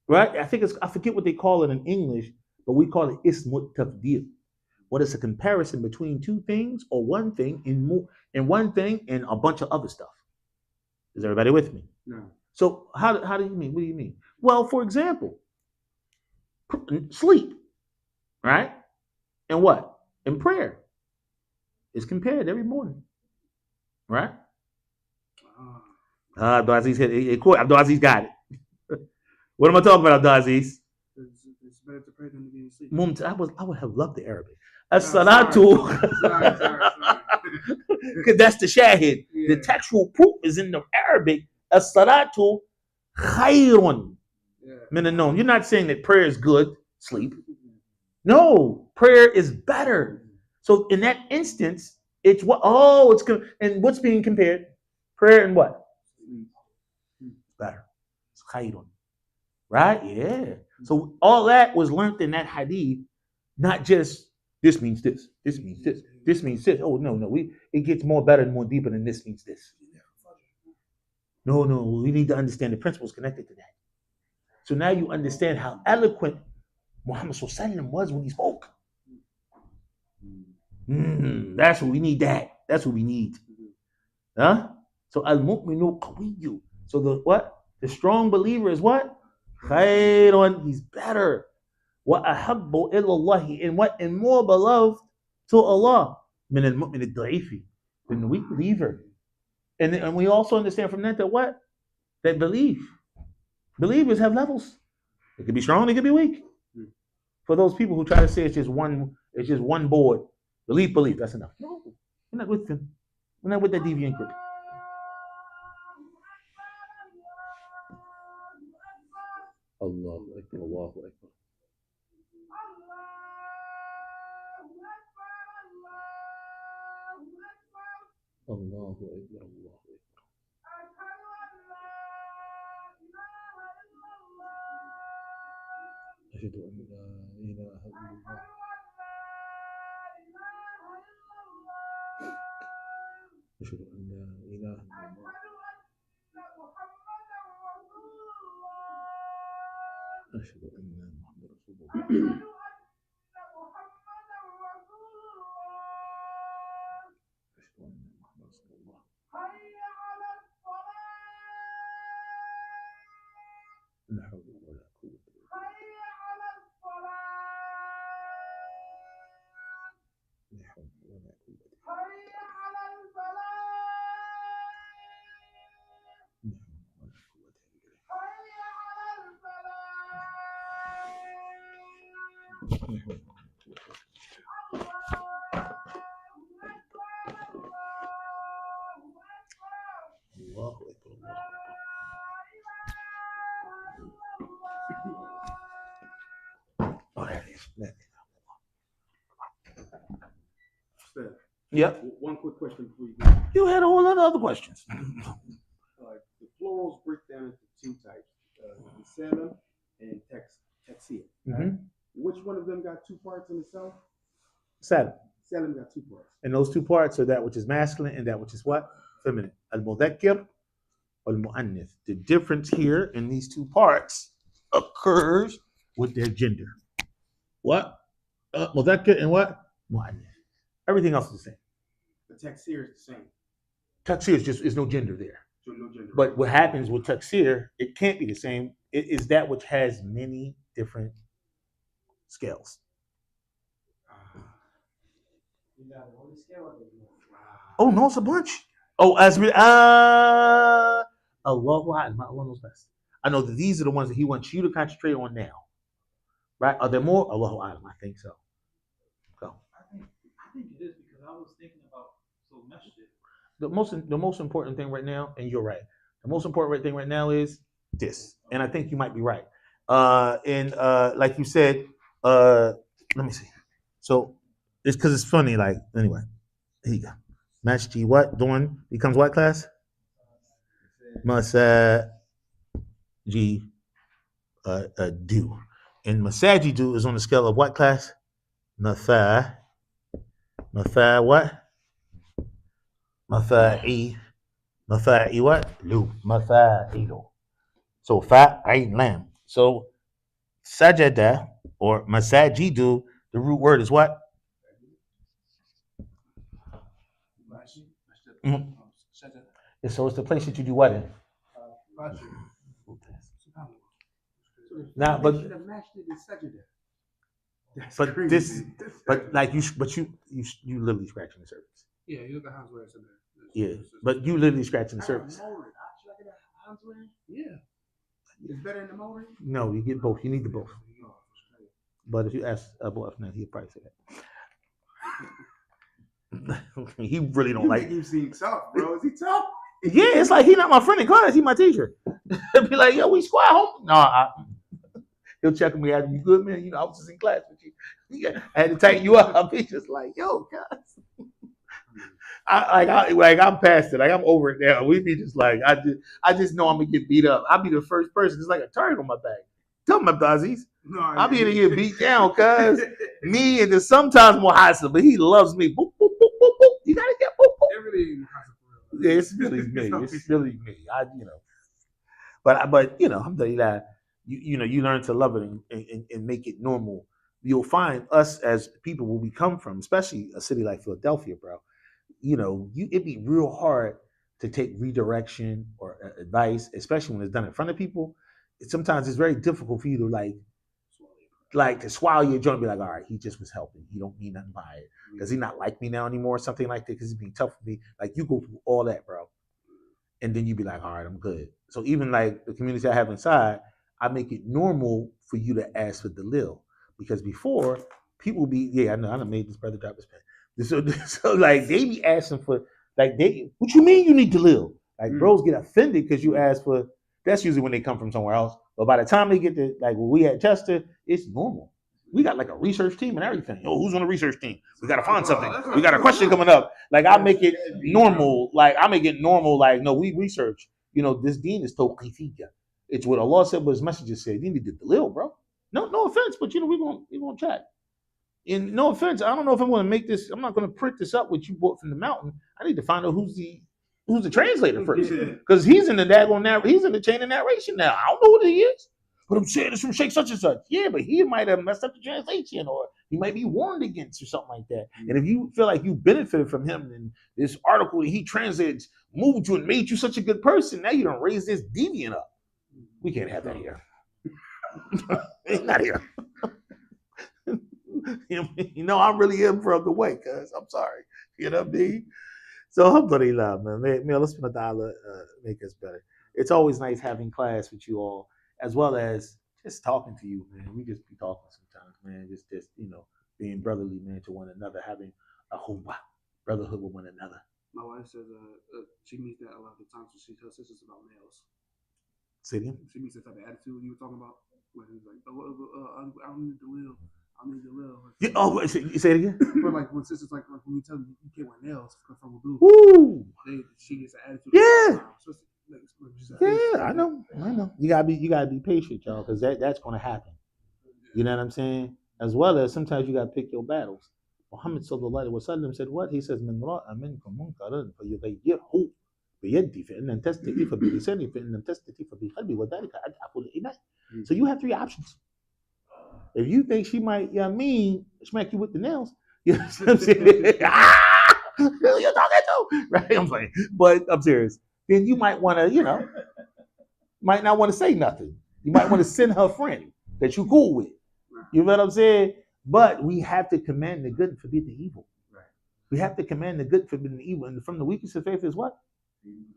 Right? I forget what they call it in English, but we call it ismut tafdil. What is a comparison between two things or one thing and one thing and a bunch of other stuff. Is everybody with me? No. So how do you mean? What do you mean? Well, for example, sleep, right? And what? And prayer is compared every morning, right? Abdulaziz Abdulaziz got it. What am I talking about, Abdulaziz? It's better to pray than to be asleep. I would have loved the Arabic. As-salatu. Because that's the shahid. Yeah. The textual proof is in the Arabic. As-salatu khayrun min an-nawm. You're not saying that prayer is good, sleep. No, prayer is better. So in that instance, it's what? And what's being compared? Prayer and what? Better. It's khayrun. Right? Yeah. So all that was learned in that hadith, not just this means this, this means this, this means this. Oh, no. It gets more better and more deeper than this means this. No, we need to understand the principles connected to that. So now you understand how eloquent Muhammad Sallallahu was when he spoke. That's what we need. That's what we need. Huh? So al-mu'minu qawiyyu. So the what? The strong believer is what? Khayrun. He's better. Wa ahabbu ila Allahi. And what? And more beloved to Allah. Min al-mu'min al-da'ifi. Than the weak believer. And we also understand from that what? That believers have levels. It could be strong, it could be weak. For those people who try to say it's just one board, believe, that's enough. No, we're not with them. We're not with that deviant group. Allahu Akbar, Allahu Akbar. Allahu Akbar, Allahu Akbar. أشهد أن لا إله إلا الله. أشهد أن لا إله إلا الله. أشهد أن محمد رسول الله. لا حول ولا قوة إلا بالله. لا حول ولا قوة إلا بالله. الله أكبر الله أكبر. Oh, there it is. Ustadh, Yep. One quick question before you go. You had a whole lot of other questions. The plurals break down into two types: the Salem and Texia. Mm-hmm. Which one of them got two parts in itself? Salem. Salem got two parts. And those two parts are that which is masculine and that which is what? Feminine. Al-Mudhakkir or Al-Mu'annith. The difference here in these two parts occurs with their gender. What? Mudhakkir and what? Mu'annith. Everything else is the same. The Texia is the same. Taksir is no gender there. So no gender. But what happens with taksir, it can't be the same. It is that which has many different scales. Oh no, it's a bunch. Oh, as we Allah knows best. I know that these are the ones that He wants you to concentrate on now. Right? Are there more? Allahu A'lam, I think so. Go. I think it is because I was thinking about Masjid. The most important thing right now, and you're right. The most important thing right now is this, and I think you might be right. And like you said, let me see. So it's because it's funny. Like anyway, here you go. Masjid what doing becomes what class? Masjid do, and Masjid do is on the scale of what class? Matha what? Mafa'i what? Lu. Mafa'ilu. So fa'ain lam. So sajada or masajidu, the root word is what? Mm-hmm. So it's the place that you do what in? Now, but like you literally scratching the surface. Yeah, you look at Hans where it's in there. Yeah, but you literally scratching the surface. Yeah. It's better than the motor? No, you get both. You need the both. But if you ask Abu Afnan, he'll probably say that. He really don't like. You seem tough, bro. Is he tough? Yeah, it's like he not my friend in class. He my teacher. He'll be like, yo, we squad home. No, he'll check me out. You good, man? You know, I was just in class with you. Yeah, I had to tighten you up. He's just like, yo, guys. I'm past it. Like I'm over it now. We be just like I just know I'm gonna get beat up. I'll be the first person. It's like a target on my back. Tell me, Abdaziz. No, I'll be gonna get beat down, cuz me and then sometimes Muhasa, but he loves me. Boop, boop, boop, boop, boop. You gotta get boop, boop. Everything. Yeah, it's really me. It's really me. But alhamdulillah, you learn to love it and make it normal. You'll find us as people where we come from, especially a city like Philadelphia, bro. It'd be real hard to take redirection or advice, especially when it's done in front of people. Sometimes it's very difficult for you to like to swallow your joint and be like, all right, he just was helping. He don't mean nothing by it. Does he not like me now anymore? Something like that, because it's being tough for me. Like you go through all that, bro. And then you be like, all right, I'm good. So even like the community I have inside, I make it normal for you to ask for the lil. Because before, people be, I know, I done made this brother drop his pen. So like they be asking for what you mean you need to live? Like bros get offended because you ask for. That's usually when they come from somewhere else. But by the time they get to like when we at Chester, it's normal. We got like a research team and everything. Oh, who's on the research team? We gotta find something. We got a question coming up. Like I make it normal. Like no, we research. This deen is tawqifiyya. It's what Allah said, but His messenger said. You need to live, bro. No offense, but we gonna chat. And no offense, I don't know if I'm going to make this. I'm not going to print this up what you bought from the mountain. I need to find out who's the translator first, because he's in the daggone he's in the chain of narration now. I don't know what he is, but I'm saying it's from Sheikh such and such. Yeah, but he might have messed up the translation, or he might be warned against, or something like that. And if you feel like you benefited from him and this article that he translated moved you and made you such a good person, now you don't raise this deviant up. We can't have that here. It's not here. I really am from the way, cuz I'm sorry. You know what I mean? So alhamdulillah, man. May Allah subhanahu wa ta'ala make us better. It's always nice having class with you all, as well as just talking to you, man. We just be talking sometimes, man. Just being brotherly, man, to one another, having a brotherhood with one another. My wife says she meets that a lot of the times when she tells sisters about males. See them? She meets that type of attitude you were talking about, where he's like, I don't need to live. I need your little. Yeah, oh, you say it again. For like when sisters like when we tell you you can't wear nails from wudu, Woo! she gets an attitude. Yeah. So Yeah, I know. You gotta be patient, y'all, because that's gonna happen. You know what I'm saying? As well as sometimes you gotta pick your battles. Muhammad sallallahu alaihi wasallam said what? He says, "Man ra'a minkum munkaran falyughayyirhu biyadihi fa in lam tastati fa bilisanihi fa in lam tastati fa biqalbihi wa dhalika ad'afu al-iman." So you have three options. If you think she might, smack you with the nails, you know what I'm saying? Who you talking to? Right? I'm playing, but I'm serious. Then you might want to, might not want to say nothing. You might want to send her friend that you cool with. You know what I'm saying? But we have to command the good and forbid the evil. Right. We have to command the good and forbid the evil. And from the weakest of faith is what?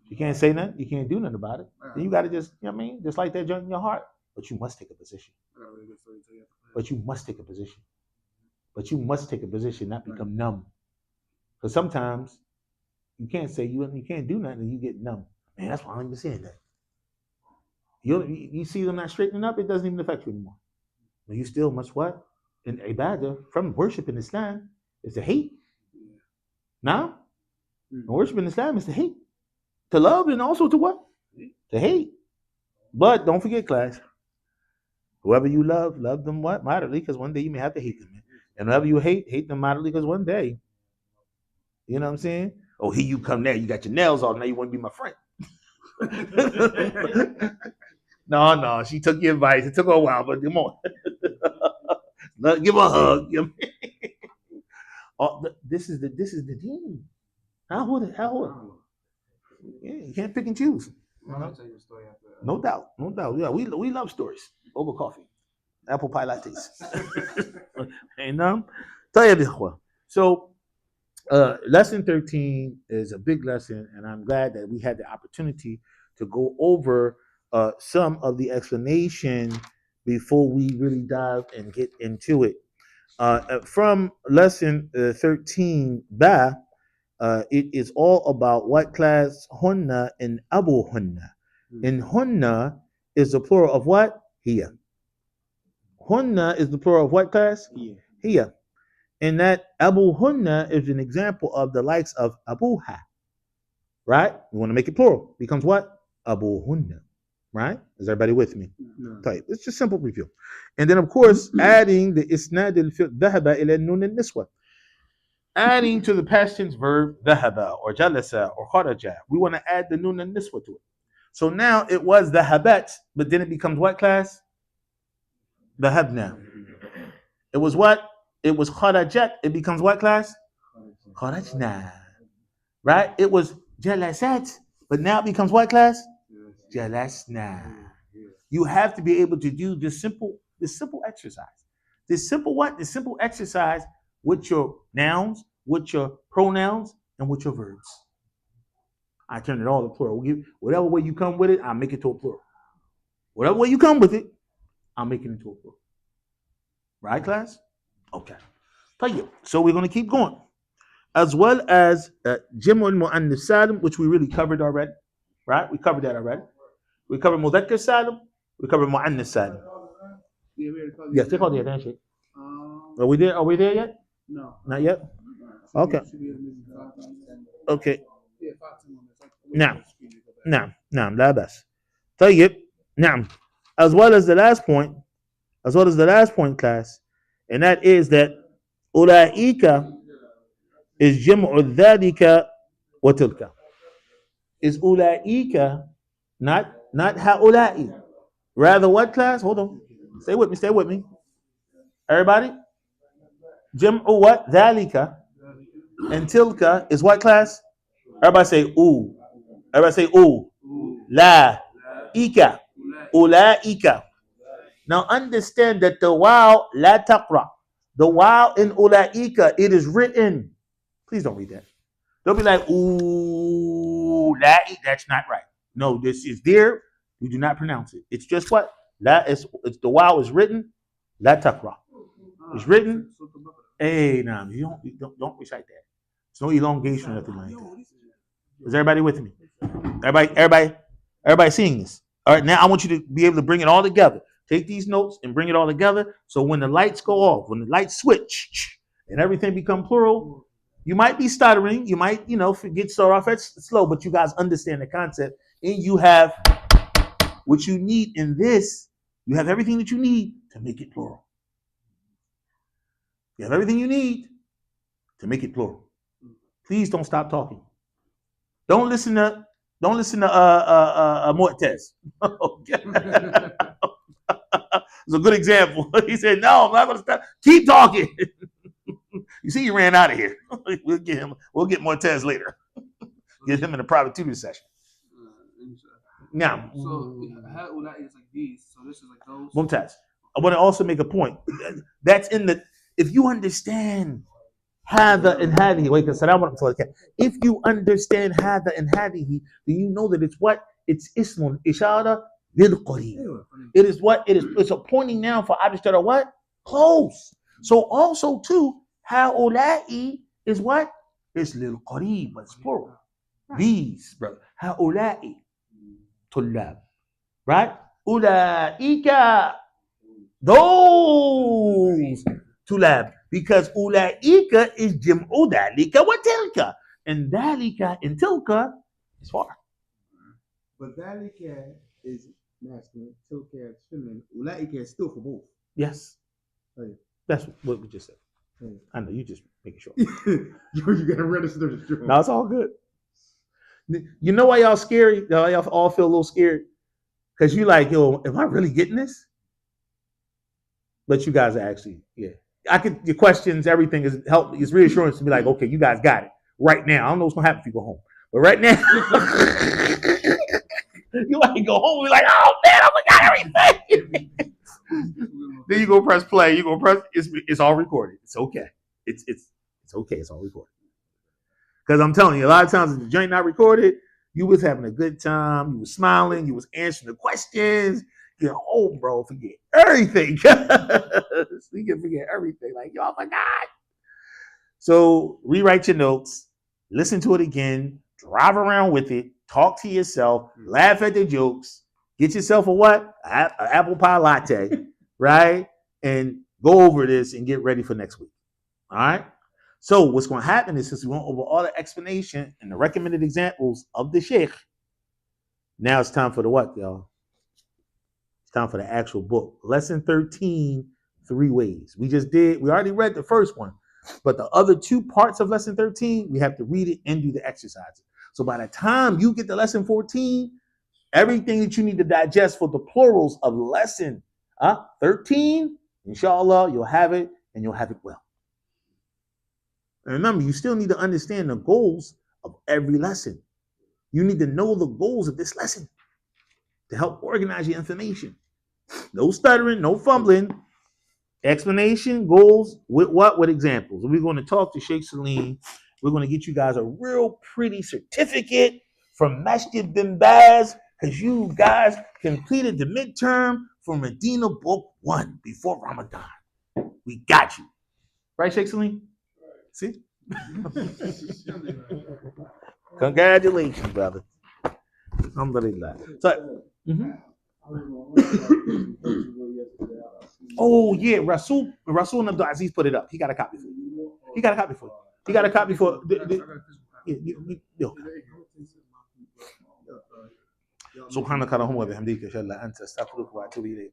You can't say nothing. You can't do nothing about it. Then you got to just, just like that joint in your heart. But you must take a position. But you must take a position. But you must take a position, not become numb. Because sometimes you can't say you can't do nothing and you get numb. Man, that's why I'm even saying that. You see them not straightening up, it doesn't even affect you anymore. But you still must what? In ibadah, from worship in Islam, is to hate. Now, worship in Islam is to hate. To love and also to what? To hate. But don't forget, class. Whoever you love them what? Moderately, because one day you may have to hate them. And whoever you hate them moderately, because one day, you know what I'm saying? Oh, here you come there. You got your nails on. Now you want to be my friend. No. She took your advice. It took her a while, but come on. Give her a hug. This is the deen. How old? Yeah, you can't pick and choose. I'll tell you a story after. No doubt. Yeah, we love stories over coffee, apple pie lattes. So, lesson 13 is a big lesson, and I'm glad that we had the opportunity to go over some of the explanation before we really dive and get into it. From lesson 13, it is all about what class? Hunna and Abu Hunna. And Hunna is the plural of what? Hiya. Hunna is the plural of what class? Hiya. And that Abu Hunna is an example of the likes of Abuha. Right? We want to make it plural. Becomes what? Abu Hunna. Right? Is everybody with me? Type. It's just simple review. And then, of course, adding the isnad al-dhahaba ila nun al-niswa. Adding to the past tense verb dhahaba or jalasa or kharaja. We want to add the nun al-niswa to it. So now it was dhahabat, but then it becomes what class? Dhahabna. It was what? It was kharajat. It becomes what class? Kharajna. Right? It was jalasat, but now it becomes what class? Jalasna. You have to be able to do this simple exercise. This simple what? This simple exercise with your nouns, with your pronouns, and with your verbs. I turn it all to plural. Whatever way you come with it, I'll make it to a plural. Whatever way you come with it, I'll make it into a plural. Right, class? Okay. So we're going to keep going. As well as Jam'u al-Mu'annas Salim, which we really covered already. Right? We covered that already. We covered Mudhakkar Salim. We covered Mu'annas Salim. Yes, they call the attention. Are we there? Are we there yet? No. Not yet? Okay. Okay. نعم لا بأس. طيب نعم. As well as the last point, class, and that is that أولئك is جمع ذلك وتلك. Is أولئك not هؤلاء. Rather what, class? Hold on. Stay with me. Everybody? جمع what? ذلك. And tilka is what, class? Everybody say ooh. La ika. Ulaika. Now understand that the wow la taqra. The wow in ulaika, it is written. Please don't read that. Don't be like ooh la. That's not right. No, this is there. You do not pronounce it. It's just what? It's the wow is written. La taqra. It's written. Hey, nah, you don't recite that. It's no elongation or nothing like that. Is everybody with me? Everybody seeing this? All right, now I want you to be able to bring it all together. Take these notes and bring it all together. So when the lights go off, when the lights switch and everything become plural, you might be stuttering. You might, start off at slow, but you guys understand the concept. And you have what you need in this. You have everything that you need to make it plural. You have everything you need to make it plural. Please don't stop talking. Don't listen to Mortez. It's a good example. He said, "No, I'm not going to stop. Keep talking." You see, he ran out of here. We'll get him. We'll get Mortez later. Get him in a private tutor session. Now, so that is like these. So this is like those. Mumtaz. I want to also make a point. That's in the. If you understand Hada and Hadihi, wait, if you understand Hada and Hadihi, then you know that it's what? It's Ismun, Ishara, lil Qareeb. It is what? It's a pointing now for objects that are what? Close. So also too, Ha'ula'i is what? It's lil Qareeb, but it's plural. These, brother. Ha'ula'i. Tullab. Right? Ula'ika. Those. Tulab. Because ulaika is jim'u dalika wa tilka. And dalika and tilka is far. But dalika is masculine, tilka is feminine. Ulaika is still for both. Yes. Oh, yeah. That's what we just said. Oh, yeah. I know, you just making sure. You gotta register the joke. No, it's all good. You know why y'all scary? Y'all all feel a little scared? Because you like, yo, am I really getting this? But you guys are actually, yeah. Your questions, everything is reassurance to be like, okay, you guys got it right now. I don't know what's gonna happen if you go home, but right now, you might go home and be like, oh man, I forgot everything. Then you go press play. You go press. It's all recorded. It's okay. It's okay. It's all recorded. Because I'm telling you, a lot of times if the joint not recorded, you was having a good time. You was smiling. You was answering the questions. Get home, bro. Forget everything. You can forget everything. Like, y'all forgot. So rewrite your notes. Listen to it again. Drive around with it. Talk to yourself. Laugh at the jokes. Get yourself a what? An apple pie latte, right? And go over this and get ready for next week. All right? So what's going to happen is, since we went over all the explanation and the recommended examples of the Sheikh, now it's time for the what, y'all? Time for the actual book. Lesson 13, 3 ways. We already read the first one, but the other 2 parts of lesson 13, we have to read it and do the exercises. So by the time you get to lesson 14, everything that you need to digest for the plurals of lesson 13, inshallah, you'll have it and you'll have it well. And remember, you still need to understand the goals of every lesson. You need to know the goals of this lesson to help organize your information. No stuttering, no fumbling. Explanation, goals, with what? With examples. We're going to talk to Sheikh Salim. We're going to get you guys a real pretty certificate from Masjid bin Baz, because you guys completed the midterm for Medina Book 1 before Ramadan. We got you. Right, Sheikh Salim? See? Congratulations, brother. Alhamdulillah. So, oh yeah, Rasul Abdul Aziz put it up. He got a copy for you. He got a copy for Subhanaka Allahumma wa bihamdika, ashhadu an la ilaha illa anta, astaghfiruka wa atubu ilayk.